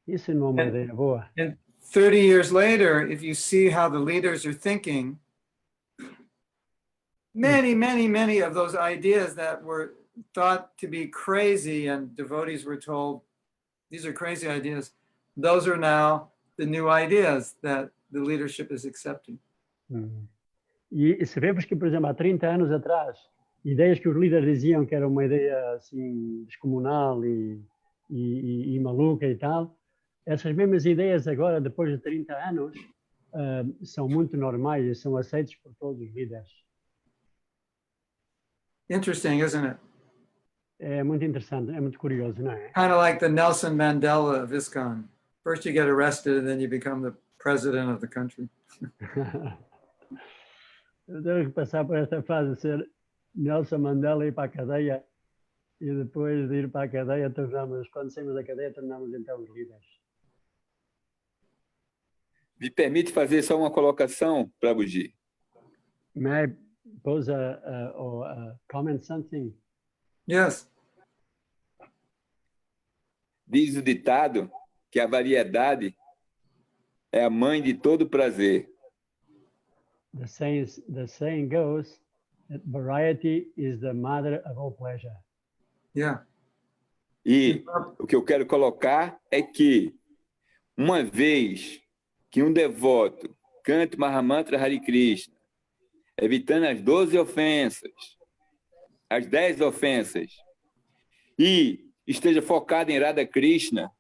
Speaker 3: isso não é uma ideia boa.
Speaker 1: And 30 years later, if you see how the leaders are thinking, many of those ideas that were thought to be crazy and devotees were told, these are crazy ideas, those are now the new ideas that the leadership is accepting.
Speaker 3: E sabemos que, por exemplo, há 30 anos atrás, ideias que os líderes diziam que era uma ideia assim descomunal e maluca e tal, essas mesmas ideias agora, depois de 30 anos, são muito normais e são aceitas por todos os líderes.
Speaker 1: Interesting, isn't it?
Speaker 3: É muito interessante, é muito curioso, não é?
Speaker 1: Kind of like the Nelson Mandela of ISKCON. First you get arrested and then you become the president of the country.
Speaker 3: Eu tenho que passar por esta fase de ser Nelson Mandela ir para a cadeia e depois de ir para a cadeia, quando saímos da cadeia, tornamos então os líderes.
Speaker 5: Me permite fazer só uma colocação, Prabhuji?
Speaker 3: May I pose a comment something?
Speaker 1: Yes.
Speaker 5: Diz o ditado que a variedade é a mãe de todo prazer.
Speaker 3: The saying goes that variety is the mother of all pleasure.
Speaker 1: Yeah.
Speaker 5: E o que eu quero colocar é que, uma vez que um devoto cante o Mahamantra Hare Krishna, evitando as 12 ofensas, as 10 ofensas, e esteja focado em Radha Krishna,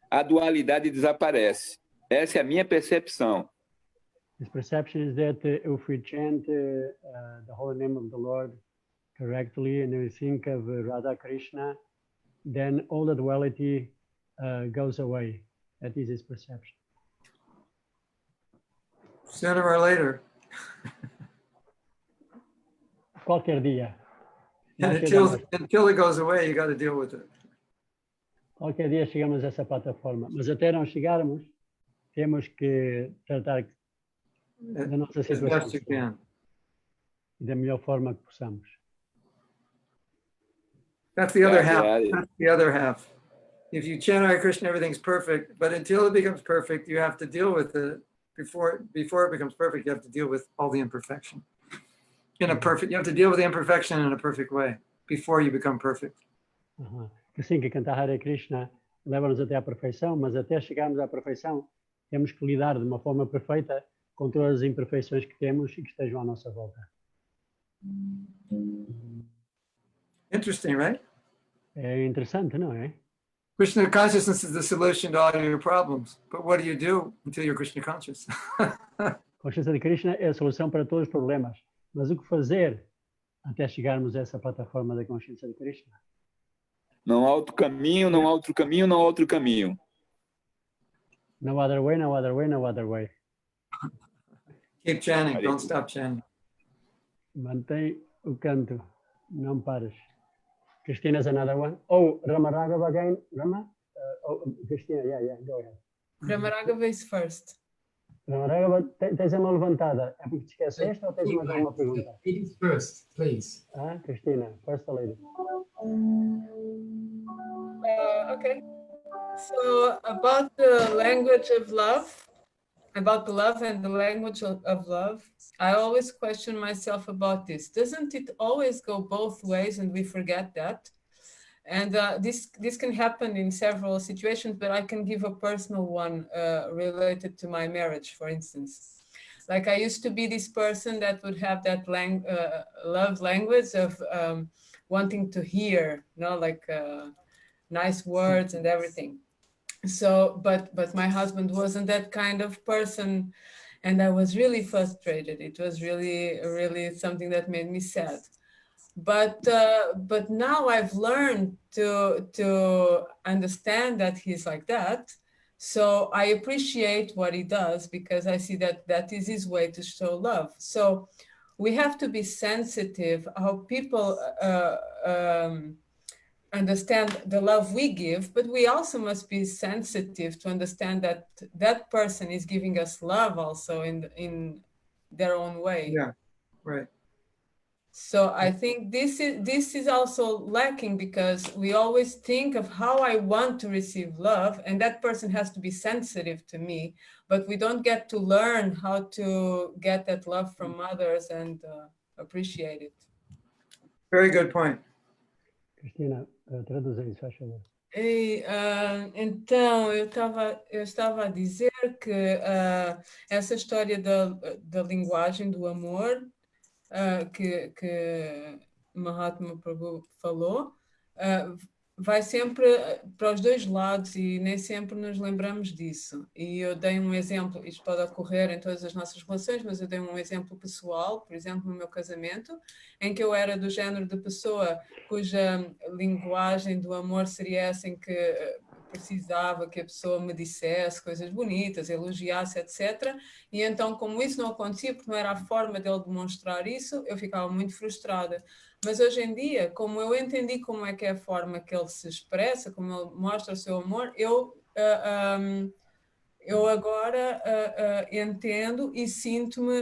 Speaker 5: a dualidade desaparece. Essa é a minha percepção.
Speaker 3: His perception is that if we chant the holy name of the Lord correctly and we think of Radha Krishna, then all the duality goes away. That is his perception.
Speaker 1: Sooner or later.
Speaker 3: Qualquer dia.
Speaker 1: And until it goes away, you got to deal with it.
Speaker 3: Qualquer dia chegamos a essa plataforma. Mas até não chegarmos, temos que tratar da nossa
Speaker 1: As best you
Speaker 3: situação
Speaker 1: can.
Speaker 3: da melhor forma que possamos.
Speaker 1: That's the other half.
Speaker 5: Yeah.
Speaker 1: That's the other half. If you chant Hare Krishna, everything's perfect. But until it becomes perfect, you have to deal with it. Before it becomes perfect, you have to deal with all the imperfection. You have to deal with the imperfection in a perfect way before you become perfect.
Speaker 3: Assim que cantar Hare Krishna leva-nos até à perfeição, mas até chegarmos à perfeição, temos que lidar de uma forma perfeita com todas as imperfeições que temos e que estejam à nossa volta.
Speaker 1: Interesting, right?
Speaker 3: É interessante, não é?
Speaker 1: Krishna consciousness is the solution to all your problems. But what do you do until you're Krishna conscious?
Speaker 3: A consciência de Krishna é a solução para todos os problemas. Mas o que fazer até chegarmos a essa plataforma da consciência de Krishna?
Speaker 5: Não há outro caminho, não há outro caminho, não há outro caminho.
Speaker 3: No other way, no other way, no other way.
Speaker 1: Keep chanting. Don't stop chanting.
Speaker 3: Mantém o canto. Não pares. Christina is another one. Oh, Rama Raghava again. Rama? Christina, yeah, go ahead.
Speaker 4: Ramaragava is first.
Speaker 3: Rama Raghava, tens a mão levantada. É porque te esqueceste ou tens mais alguma pergunta?
Speaker 7: Ladies first, please.
Speaker 3: Christina, first lady.
Speaker 4: Okay. So about the language of love, about the love and the language of love, I always question myself about this. Doesn't it always go both ways and we forget that? And this can happen in several situations, but I can give a personal one related to my marriage, for instance. Like I used to be this person that would have that love language of wanting to hear, like nice words and everything. So, but my husband wasn't that kind of person, and I was really frustrated. It was really something that made me sad. But now I've learned to understand that he's like that. So I appreciate what he does because I see that is his way to show love. So we have to be sensitive how people understand the love we give, but we also must be sensitive to understand that that person is giving us love also in their own way.
Speaker 1: Yeah, right.
Speaker 4: So I think this is also lacking because we always think of how I want to receive love, and that person has to be sensitive to me, but we don't get to learn how to get that love from others and appreciate it.
Speaker 1: Very good point.
Speaker 3: Cristina, traduz aí, se faz favor.
Speaker 4: Então, eu estava a dizer que essa história da linguagem do amor que Mahatma Prabhu falou vai sempre para os dois lados e nem sempre nos lembramos disso. E eu dei um exemplo, isto pode ocorrer em todas as nossas relações, mas eu dei um exemplo pessoal, por exemplo, no meu casamento, em que eu era do género de pessoa cuja linguagem do amor seria essa em que precisava que a pessoa me dissesse coisas bonitas, elogiasse, etc. E então, como isso não acontecia, porque não era a forma dele demonstrar isso, eu ficava muito frustrada. Mas hoje em dia, como eu entendi como é que é a forma que ele se expressa, como ele mostra o seu amor, eu agora entendo e sinto-me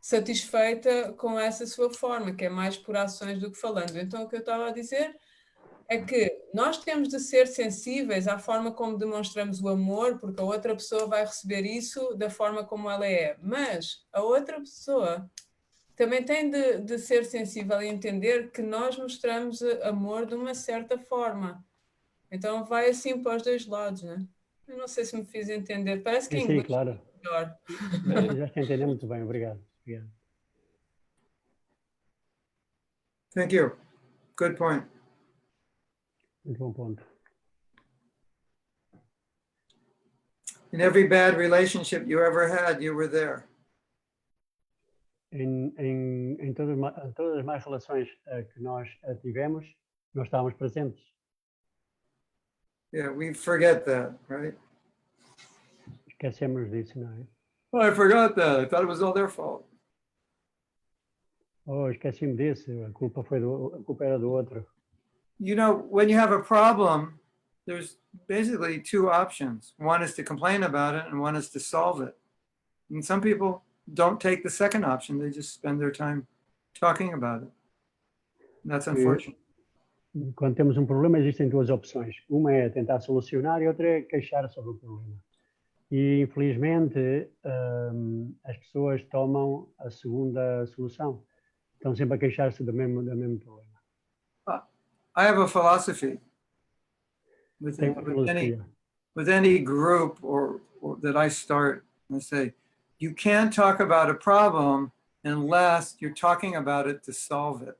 Speaker 4: satisfeita com essa sua forma, que é mais por ações do que falando. Então, o que eu estava a dizer é que nós temos de ser sensíveis à forma como demonstramos o amor, porque a outra pessoa vai receber isso da forma como ela é. Mas a outra pessoa também tem de ser sensível e entender que nós mostramos amor de uma certa forma. Então vai assim para os dois lados, né? Eu não sei se me fiz entender. Parece que em
Speaker 3: Sim,
Speaker 4: inglês
Speaker 3: claro.
Speaker 4: é melhor.
Speaker 3: Já te entendeu muito bem, obrigado. Obrigado.
Speaker 1: Thank you. Good point.
Speaker 3: Muito bom ponto.
Speaker 1: In every bad relationship you ever had, you were there.
Speaker 3: Em todas as más relações que nós tivemos, nós estávamos presentes.
Speaker 1: Yeah, we forget that, right?
Speaker 3: Esquecemos disso, não é?
Speaker 1: Oh, I forgot that. I thought it was all their fault.
Speaker 3: Oh, esqueci-me disso, a culpa era do outro.
Speaker 1: You know, when you have a problem, there's basically two options. One is to complain about it, and one is to solve it. And some people don't take the second option. They just spend their time talking about it. And that's unfortunate.
Speaker 3: Quando temos um problema, existem duas opções. Uma é tentar solucionar e outra é queixar sobre o problema. E, infelizmente, as pessoas tomam a segunda solução. Estão sempre a queixar-se do mesmo problema.
Speaker 1: I have a philosophy with any group or that I start. I say, you can't talk about a problem unless you're talking about it to solve it.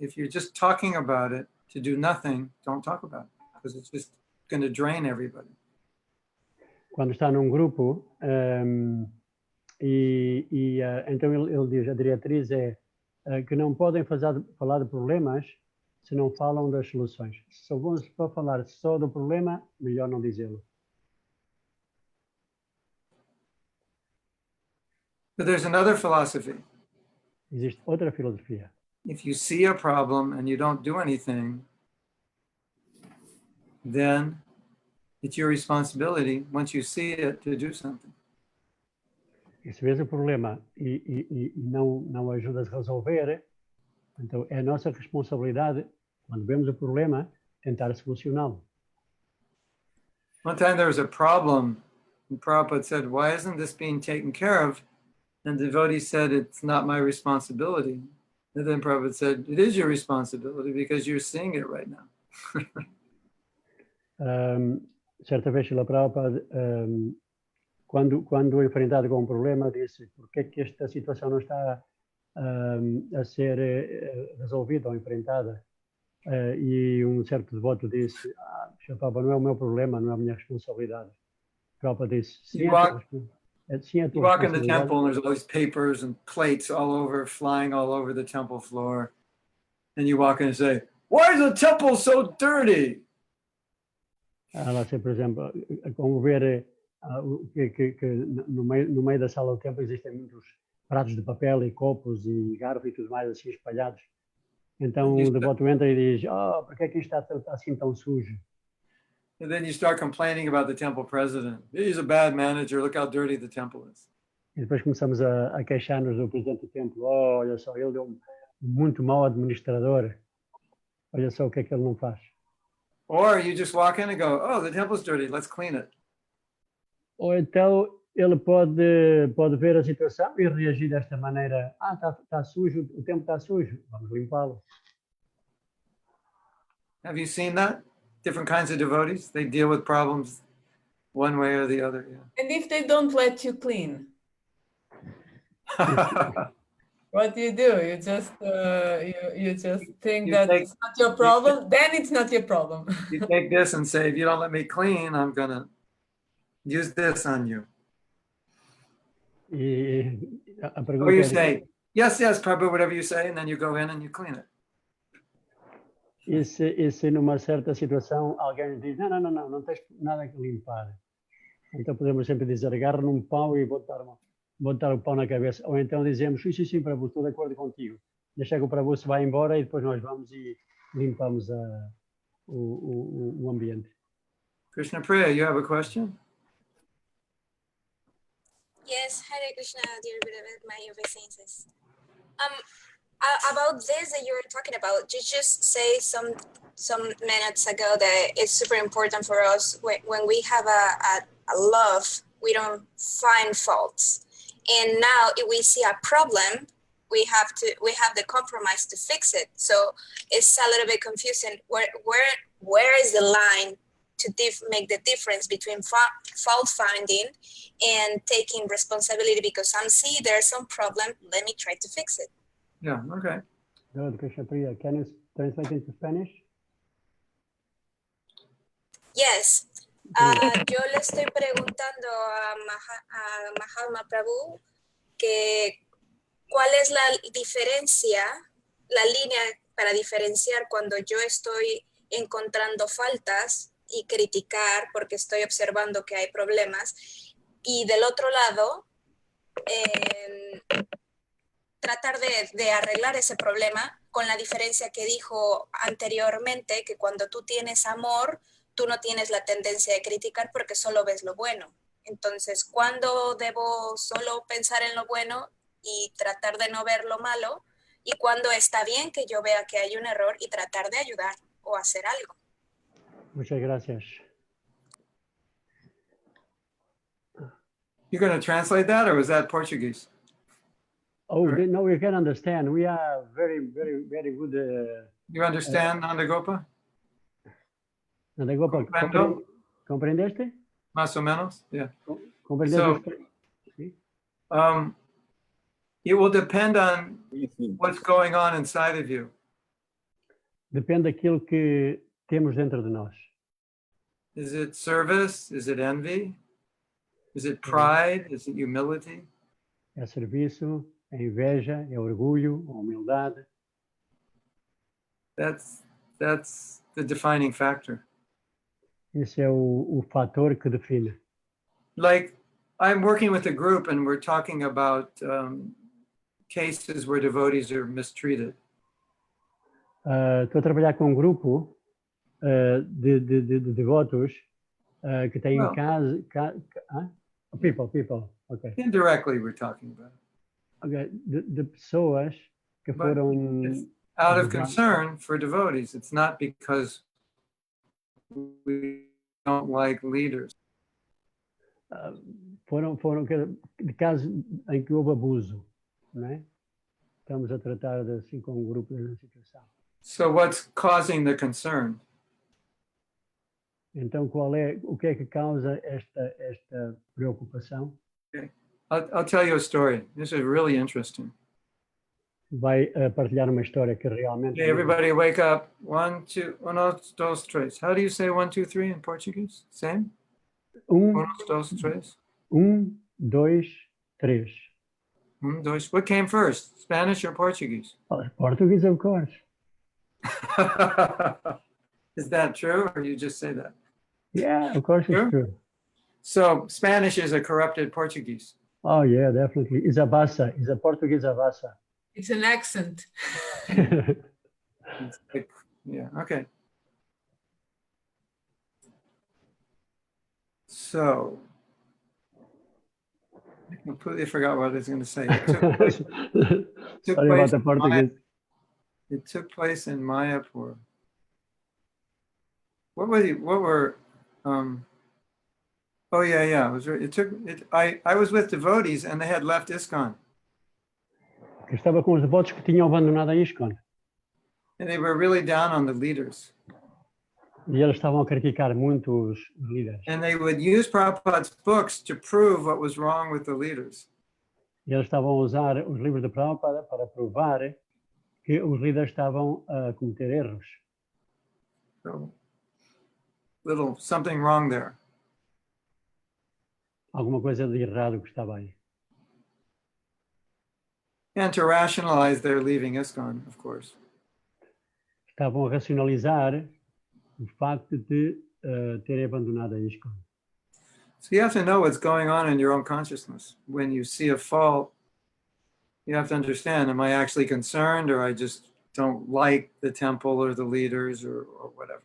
Speaker 1: If you're just talking about it to do nothing, don't talk about it, because it's just going to drain everybody.
Speaker 3: Quando está num grupo, então ele diz, a diretriz é que não podem falar de problemas se não falam das soluções. Se vão para falar só do problema, melhor não dizê-lo.
Speaker 1: But there's another philosophy.
Speaker 3: Existe outra filosofia.
Speaker 1: If you see a problem and you don't do anything, then it's your responsibility, once you see it, to do something.
Speaker 3: E se vês o problema e não ajudas a resolver, então é a nossa responsabilidade, quando vemos o problema, tentar solucioná-lo.
Speaker 1: One time there was a problem, and Prabhupada said, why isn't this being taken care of? And the devotee said, it's not my responsibility. And then Prabhupada said, it is your responsibility because you're seeing it right now.
Speaker 3: Certa vez, Srila Prabhupada quando enfrentado com um problema, disse por que é que esta situação não está a ser resolvida ou enfrentada? E um certo devoto disse, Sr. Papa, não é o meu problema, não é a minha responsabilidade. O Papa disse, sim,
Speaker 1: You
Speaker 3: é a tua
Speaker 1: walk,
Speaker 3: sim, é a
Speaker 1: you
Speaker 3: tua
Speaker 1: walk in the
Speaker 3: responsabilidade.
Speaker 1: temple and there's always papers and plates all over, flying all over the temple floor. And you walk in and say, why is the temple so dirty?
Speaker 3: Ela sei, por exemplo, como ver que no meio da sala do templo existem muitos pratos de papel e copos e garfos e tudo mais assim espalhados. Então o devoto entra e diz, por que é que isto está assim tão sujo?
Speaker 1: And then you start complaining about the temple president. He's a bad manager. Look how dirty the temple is.
Speaker 3: E depois começamos a queixar-nos do presidente do templo. Olha só, ele é um muito mau administrador. Olha só o que é que ele não faz.
Speaker 1: Or you just walk in and go, oh, the temple's dirty. Let's clean it.
Speaker 3: Ou então ele pode ver a situação e reagir desta maneira. Está sujo, o templo está sujo. Vamos limpá-lo.
Speaker 1: Have you seen that? Different kinds of devotees, they deal with problems one way or the other.
Speaker 4: And if they don't let you clean,
Speaker 1: Yeah.
Speaker 4: what do? You just you just think
Speaker 1: You
Speaker 4: that
Speaker 1: take-
Speaker 4: it's not your problem. Then it's not your problem.
Speaker 1: You take this and say, if you don't let me clean, I'm gonna use this on you.
Speaker 3: E a
Speaker 1: Or
Speaker 3: pergunta
Speaker 1: you
Speaker 3: é,
Speaker 1: say, yes, yes, Prabhu, whatever you say, and then you go in and you clean it.
Speaker 3: e se numa certa situação alguém diz, não tens nada que limpar. Então podemos sempre dizer, agarra num pau e botar o pau na cabeça. Ou então dizemos, sim, Prabhu, estou de acordo contigo. Deixa que o Prabhu se vai embora e depois nós vamos e limpamos o ambiente.
Speaker 1: Krishna Priya, you have a question?
Speaker 6: Yes, Hare Krishna, dear beloved, my obeisances. About this that you were talking about, you just say some minutes ago that it's super important for us when we have a love, we don't find faults. And now if we see a problem, we have the compromise to fix it. So it's a little bit confusing. Where is the line to make the difference between fault finding and taking responsibility? Because I'm seeing there's some problem, let me try to fix it.
Speaker 1: Yeah, okay.
Speaker 3: Good, Krishna Priya. Can you translate into Spanish?
Speaker 6: Yes. Yo le estoy preguntando a Mahatma Prabhu que cuál es la diferencia, la línea para diferenciar cuando yo estoy encontrando faltas y criticar porque estoy observando que hay problemas, y del otro lado tratar de arreglar ese problema, con la diferencia que dijo anteriormente, que cuando tú tienes amor, tú no tienes la tendencia de criticar porque solo ves lo bueno. Entonces, ¿cuándo debo solo pensar en lo bueno y tratar de no ver lo malo? ¿Y cuándo está bien que yo vea que hay un error y tratar de ayudar o hacer algo?
Speaker 3: Muchas gracias.
Speaker 1: You're going to translate that, or was that Portuguese?
Speaker 3: Oh,
Speaker 1: Right.
Speaker 3: no, we can understand. We are very, very, very good.
Speaker 1: You understand, Nandagopa?
Speaker 3: Nandagopa,
Speaker 1: Comprendo.
Speaker 3: ¿comprendeste?
Speaker 1: Más o menos? Yeah.
Speaker 3: ¿Comprendeste?
Speaker 1: It will depend on what's going on inside of you.
Speaker 3: Depende daquilo que temos dentro de nós.
Speaker 1: Is it service? Is it envy? Is it pride? Is it humility?
Speaker 3: É serviço, é inveja, é orgulho, é humildade.
Speaker 1: That's the defining factor.
Speaker 3: Esse é o fator que define.
Speaker 1: Like, I'm working with a group and we're talking about cases where devotees are mistreated.
Speaker 3: Estou a trabalhar com um grupo de devotos que têm people, ok.
Speaker 1: Indirectly, we're talking about it.
Speaker 3: Okay. De pessoas que
Speaker 1: But
Speaker 3: foram
Speaker 1: it's out of concern for devotees. It's not because we don't like leaders.
Speaker 3: foram de casos em que houve abuso, não é? Estamos a tratar assim com um grupo dessa situação.
Speaker 1: So what's causing the concern?
Speaker 3: Então, o que é que causa esta preocupação?
Speaker 1: I'll tell you a story. This is really interesting.
Speaker 3: Vai partilhar uma história que realmente...
Speaker 1: Okay, everybody wake up. 1, 2, 1, 2, 3. How do you say 1, 2, 3 in Portuguese? Same? 1, 2, 3.
Speaker 3: 2, 3.
Speaker 1: 1, 2. What came first, Spanish or Portuguese?
Speaker 3: Portuguese, of course.
Speaker 1: Is that true, or you just say that?
Speaker 3: Yeah, of course
Speaker 1: True?
Speaker 3: it's true.
Speaker 1: So Spanish is a corrupted Portuguese.
Speaker 3: Oh, yeah, definitely. It's a bassa. It's a Portuguese bassa.
Speaker 4: It's an accent.
Speaker 1: It's like, yeah, okay. So, I completely forgot what I was going to say. It took place, took
Speaker 3: Sorry about
Speaker 1: place
Speaker 3: the
Speaker 1: in
Speaker 3: Portuguese.
Speaker 1: it took place in Mayapur. What were, oh yeah, I was with devotees and they had left ISKCON.
Speaker 3: Eu estava com os devotos que tinham abandonado a ISKCON.
Speaker 1: And they were really down on the leaders.
Speaker 3: E eles estavam a criticar muito os líderes.
Speaker 1: And they would use Prabhupada's books to prove what was wrong with the leaders.
Speaker 3: E eles estavam a usar os livros de Prabhupada para provar que os líderes estavam a cometer erros.
Speaker 1: So, something wrong there.
Speaker 3: Alguma coisa de errado que estava aí.
Speaker 1: And to rationalize their leaving ISKCON, of course.
Speaker 3: Estavam a racionalizar o facto de terem abandonado a ISKCON.
Speaker 1: So you have to know what's going on in your own consciousness. When you see a fault, you have to understand, am I actually concerned, or I just don't like the temple or the leaders or whatever?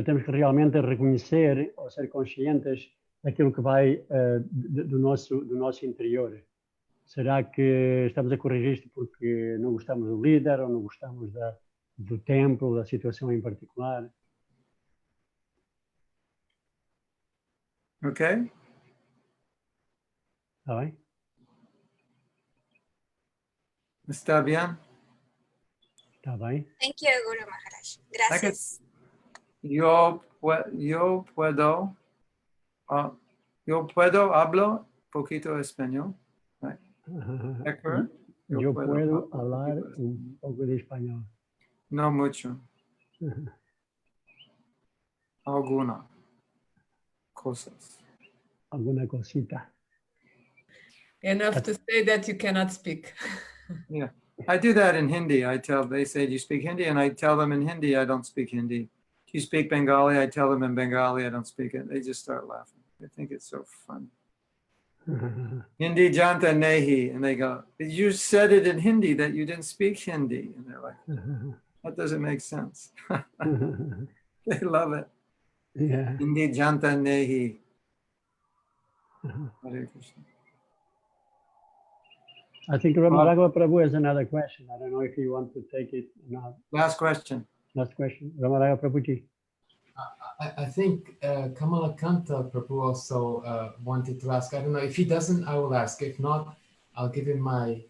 Speaker 3: Temos que realmente reconhecer ou ser conscientes daquilo que vai do nosso interior. Será que estamos a corrigir isto porque não gostamos do líder ou não gostamos do templo, da situação em particular?
Speaker 1: Okay?
Speaker 3: Está bem?
Speaker 1: Está bien?
Speaker 3: Está bem?
Speaker 6: Thank you, Guru Maharaj. Gracias.
Speaker 1: Yo puedo hablo poquito español. Right? Is that correct?
Speaker 3: Eu puedo
Speaker 1: hablar
Speaker 3: falar
Speaker 1: poquito
Speaker 3: pouco de espanhol.
Speaker 1: No mucho. Alguna cosas.
Speaker 3: Alguma cosita.
Speaker 4: Enough to say that you cannot speak.
Speaker 1: Yeah. I do that in Hindi. They say, do you speak Hindi? And I tell them in Hindi, I don't speak Hindi. Do you speak Bengali? I tell them in Bengali, I don't speak it. They just start laughing. They think it's so funny. Hindi janta nahi. And they go, you said it in Hindi that you didn't speak Hindi. And they're like, that doesn't make sense. They love it.
Speaker 3: Yeah.
Speaker 1: Hindi janta nahi. Hare Krishna.
Speaker 3: I think Ramaragava Prabhu has another question. I don't know if you want to take it or not.
Speaker 1: Last question.
Speaker 3: Last question. Ramaragava Prabhuji.
Speaker 7: I think Kamalakanta Prabhu also wanted to ask. I don't know if he doesn't. I will ask. If not, I'll give him my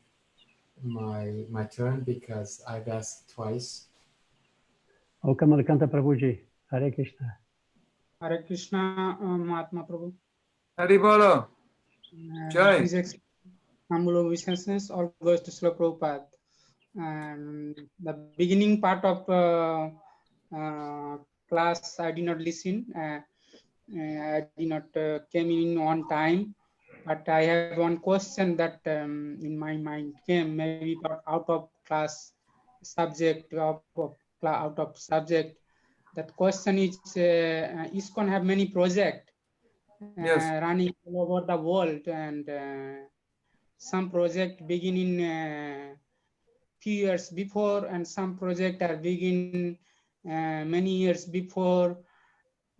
Speaker 7: turn because I've asked twice.
Speaker 3: O Kamalakanta Prabhuji. Hare Krishna.
Speaker 8: Hare Krishna, Mahatma Prabhu.
Speaker 1: Hari Bolo. Jai.
Speaker 8: His humble obeisances all goes to Srila Prabhupada. And the beginning part of class, I did not listen. I did not came in on time. But I have one question that in my mind came, maybe out of class subject, out of subject. That question is, ISKCON have many projects
Speaker 1: Yes.
Speaker 8: running all over the world, and some project begin in few years before, and some project are begin many years before.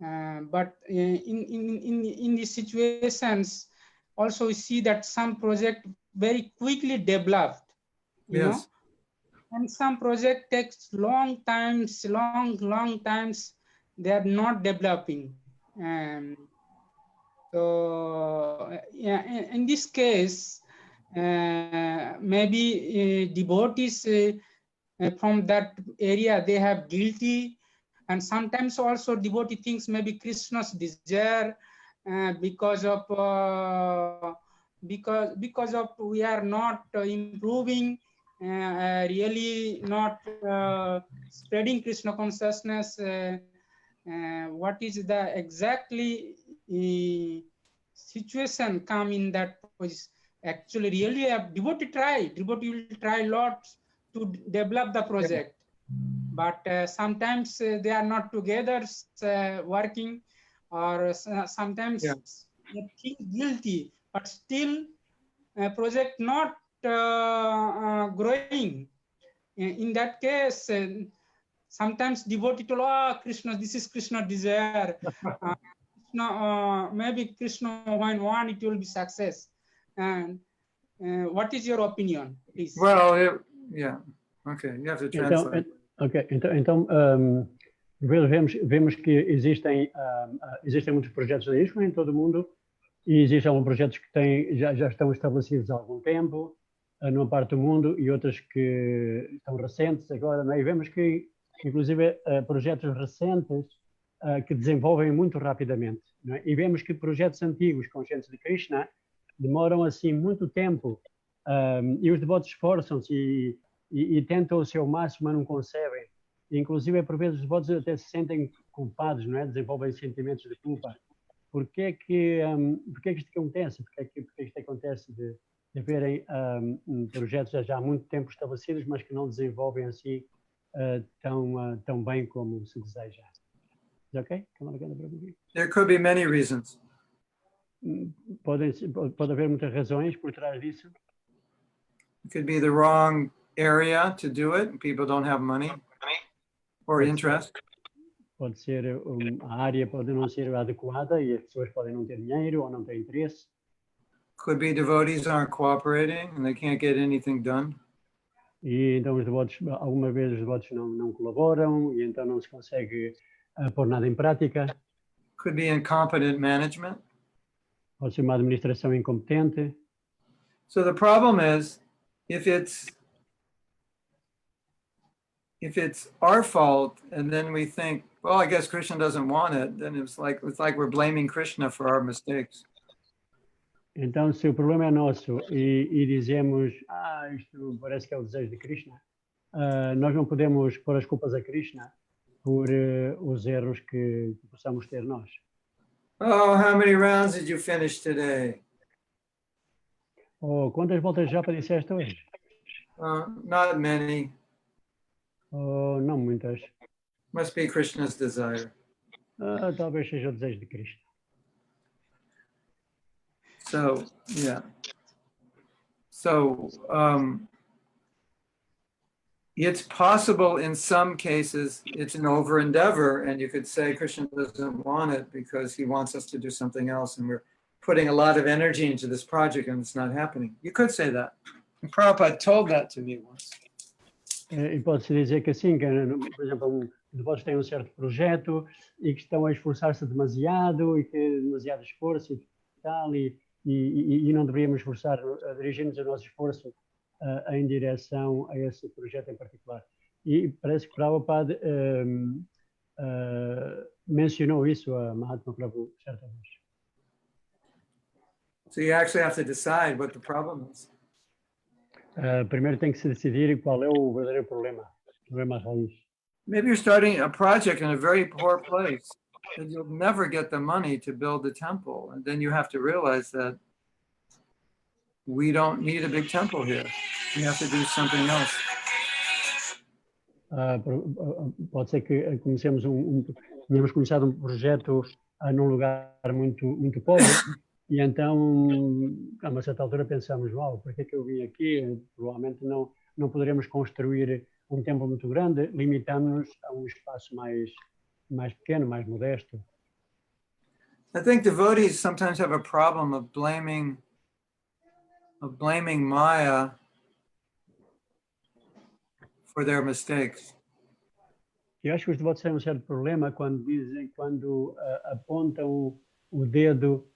Speaker 8: But in these situations, also we see that some project very quickly developed, you know, and some project takes long times, they are not developing. So yeah, in this case, maybe devotees from that area, they have guilty And sometimes also devotee thinks maybe Krishna's desire because of we are not improving, really not spreading Krishna consciousness. What is the exactly situation come in that position? Actually, really, a devotee will try lots to develop the project, but sometimes they are not together working, or sometimes they feel guilty, but still project not growing. In that case, sometimes devotee told, oh, Krishna, this is Krishna desire. Maybe Krishna when one it will be success. And what is your opinion, please?
Speaker 1: Well, yeah. Okay, you have to translate.
Speaker 3: Então, vemos que existem muitos projetos da ISKCON em todo o mundo, e existem alguns projetos que já estão estabelecidos há algum tempo, numa parte do mundo, e outros que estão recentes agora, não é? E vemos que, inclusive, projetos recentes que desenvolvem muito rapidamente, não é? E vemos que projetos antigos, conscientes de Krishna, demoram assim muito tempo, e os devotos esforçam-se e tentam o seu máximo, mas não conseguem. Inclusive, por vezes, os devotos até se sentem culpados, não é? Desenvolvem sentimentos de culpa. Por que é que isto acontece? Por que é que isto acontece de haverem projetos já há muito tempo estabelecidos, mas que não desenvolvem assim tão bem como se deseja? Is okay?
Speaker 1: There could be many reasons.
Speaker 3: Pode haver muitas razões por trás disso.
Speaker 1: It could be the wrong area to do it, and people don't have money or interest.
Speaker 3: Pode ser a área pode não ser adequada e as pessoas podem não ter dinheiro ou não ter interesse.
Speaker 1: Could be devotees aren't cooperating and they can't get anything done.
Speaker 3: E então os devotos, alguma vez os devotos não colaboram e então não se consegue pôr nada em prática.
Speaker 1: Could be incompetent management.
Speaker 3: Pode ser uma administração incompetente.
Speaker 1: So the problem is, if it's our fault, and then we think, well, I guess Krishna doesn't want it, then it's like we're blaming Krishna for our mistakes.
Speaker 3: Então, se o problema é nosso e dizemos, isto parece que é o desejo de Krishna, nós não podemos pôr as culpas a Krishna por os erros que possamos ter nós.
Speaker 1: Oh, how many rounds did you finish today?
Speaker 3: Oh, quantas voltas já disseste hoje?
Speaker 1: Not many.
Speaker 3: Oh, não muitas.
Speaker 1: Must be Krishna's desire.
Speaker 3: Talvez seja o desejo de Krishna.
Speaker 1: So, yeah. So, it's possible in some cases it's an over endeavor, and you could say Krishna doesn't want it because he wants us to do something else, and we're putting a lot of energy into this project and it's not happening. You could say that. And Prabhupada told that to me once.
Speaker 3: E pode-se dizer que assim, que, por exemplo, depois tem um certo projeto e que estão a esforçar-se demasiado e que demasiado esforço e tal, e não deveríamos esforçar, dirigir-nos o nosso esforço em direção a esse projeto em particular. E parece que Prabhupada mencionou isso a Mahatma Prabhu certa vez.
Speaker 1: So you actually have to decide what the problem is.
Speaker 3: Primeiro tem que se decidir qual é o verdadeiro problema raiz.
Speaker 1: Maybe you're starting a project in a very poor place, and you'll never get the money to build the temple. And then you have to realize that we don't need a big temple here. We have to do something else.
Speaker 3: Pode ser que tenhamos começado um projeto num lugar muito pobre. E então, a uma certa altura, pensamos, por que eu vim aqui? Provavelmente não poderemos construir um templo muito grande, limitando-nos a um espaço mais pequeno, mais modesto.
Speaker 1: I think devotees sometimes have a problem of blaming Maya for their mistakes.
Speaker 3: Eu acho que os devotos têm um certo problema quando apontam o dedo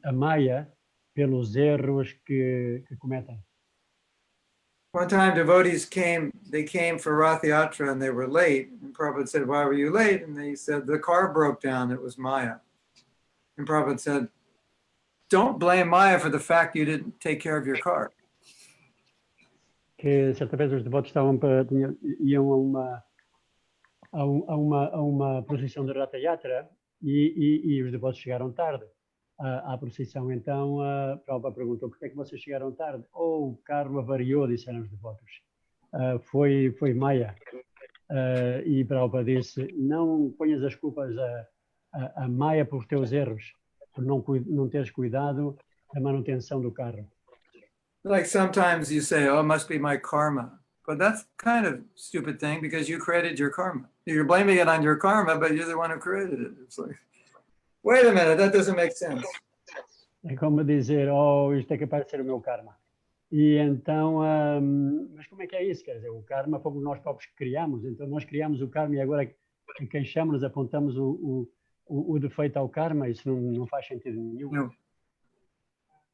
Speaker 3: a Maya pelos erros que cometem.
Speaker 1: One time devotees they came for Rath Yatra and they were late. And Prabhupada said, why were you late? And they said, the car broke down, it was Maya. And Prabhupada said, don't blame Maya for the fact you didn't take care of your car.
Speaker 3: Que certa vez os devotos iam a uma procissão de Ratha Yatra e os devotos chegaram tarde à procissão. Então, Prabhupada perguntou, por que é que vocês chegaram tarde? O carro avariou, disseram os devotos. Foi Maya. E Prabhupada disse, não ponhas as culpas a Maya por teus erros, por não teres cuidado da manutenção do carro.
Speaker 1: Like sometimes you say, oh, it must be my karma. But that's kind of stupid thing because you created your karma. You're blaming it on your karma, but you're the one who created it. It's like, wait a minute, that doesn't make sense.
Speaker 3: É como dizer, isto é capaz de ser o meu karma. E então, mas como é que é isso? Quer dizer, o karma fomos nós próprios que criamos. Então nós criamos o karma e agora queixamos-nos, apontamos o defeito ao karma. Isso não faz sentido nenhum.
Speaker 1: No.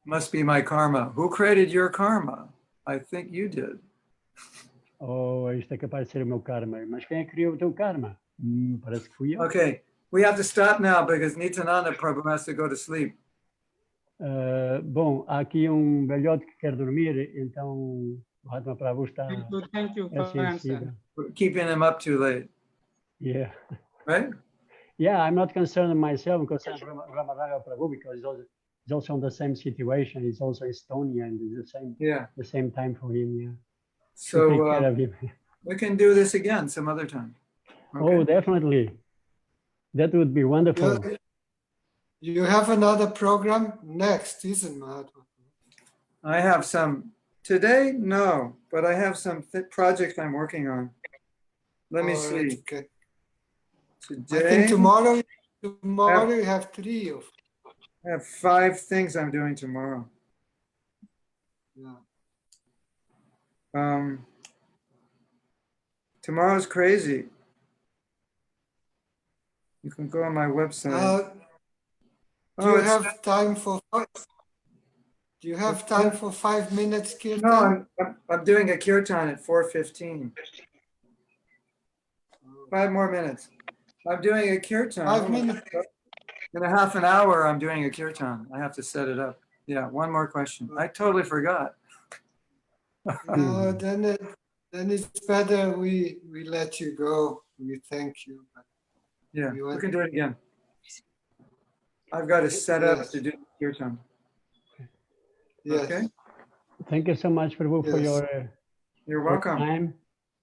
Speaker 1: Must be my karma. Who created your karma? I think you did.
Speaker 3: Isto é capaz de ser o meu karma. Mas quem é que criou o teu karma? Parece que fui eu.
Speaker 1: Okay, we have to stop now because Nityananda Prabhu has to go to sleep.
Speaker 3: Bom, há aqui velhote que quer dormir, então o Mahatma Prabhu está
Speaker 8: Thank you for
Speaker 3: sensível.
Speaker 8: answer.
Speaker 1: We're keeping him up too late,
Speaker 3: Yeah.
Speaker 1: right?
Speaker 3: Yeah, I'm not concerned myself, I'm concerned Ramaranga Prabhu because he's also in the same situation. He's also Estonia and it's the same time for him. Yeah. To take care
Speaker 1: So
Speaker 3: of him.
Speaker 1: we can do this again some other time.
Speaker 3: Oh, definitely. That would be wonderful.
Speaker 2: You have another program next, isn't Mahatma?
Speaker 1: I have some today, no, but I have some projects I'm working on. Let me
Speaker 2: All right,
Speaker 1: see.
Speaker 2: okay. I
Speaker 1: Today,
Speaker 2: think tomorrow you have 3 of.
Speaker 1: I have 5 things I'm doing tomorrow.
Speaker 2: Yeah.
Speaker 1: Tomorrow's crazy. You can go on my website.
Speaker 2: Do you have time for? Do you have time for 5 minutes, Kirtan?
Speaker 1: No, I'm doing a kirtan at 4:15. 5 more minutes. I'm doing a kirtan.
Speaker 2: 5 minutes.
Speaker 1: In a half an hour, I'm doing a kirtan. I have to set it up. Yeah, one more question. I totally forgot.
Speaker 2: No, then it's better we let you go. We thank you.
Speaker 1: Yeah,
Speaker 2: You
Speaker 1: we
Speaker 2: want-
Speaker 1: can do it again. I've got to set up
Speaker 2: Yes.
Speaker 1: to do kirtan.
Speaker 2: Yes.
Speaker 1: Okay,
Speaker 3: Thank you so much, Prabhu, for
Speaker 2: Yes.
Speaker 3: your
Speaker 1: you're welcome.
Speaker 3: time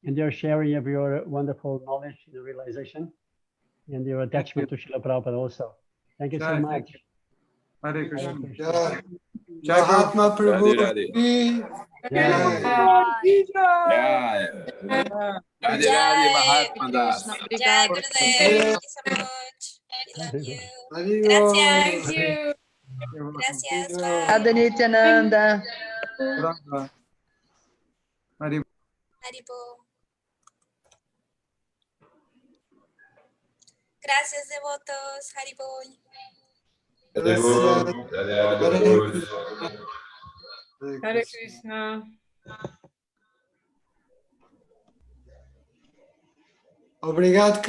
Speaker 3: and your sharing of your wonderful knowledge and realization and your attachment to Srila Prabhupada also. Thank you so
Speaker 1: Jai,
Speaker 3: much.
Speaker 1: thank you. Hare Krishna.
Speaker 2: Yeah.
Speaker 1: Jai
Speaker 2: Mahatma Prabhu.
Speaker 5: Radhe,
Speaker 2: ki
Speaker 3: Jai.
Speaker 2: jai.
Speaker 5: Radhe, Radhe, Mahatma Das.
Speaker 6: Jai
Speaker 2: Yeah.
Speaker 6: Gurudev, thank you so much. We love you.
Speaker 2: Hari
Speaker 6: Gracias.
Speaker 2: Om.
Speaker 1: You're welcome.
Speaker 6: Gracias.
Speaker 2: Yeah.
Speaker 6: Bye.
Speaker 9: Radha Nityananda.
Speaker 1: Radha. Hare
Speaker 6: Haribo. Gracias, devotos. Haribo.
Speaker 4: Hare Krishna.
Speaker 2: Obrigado.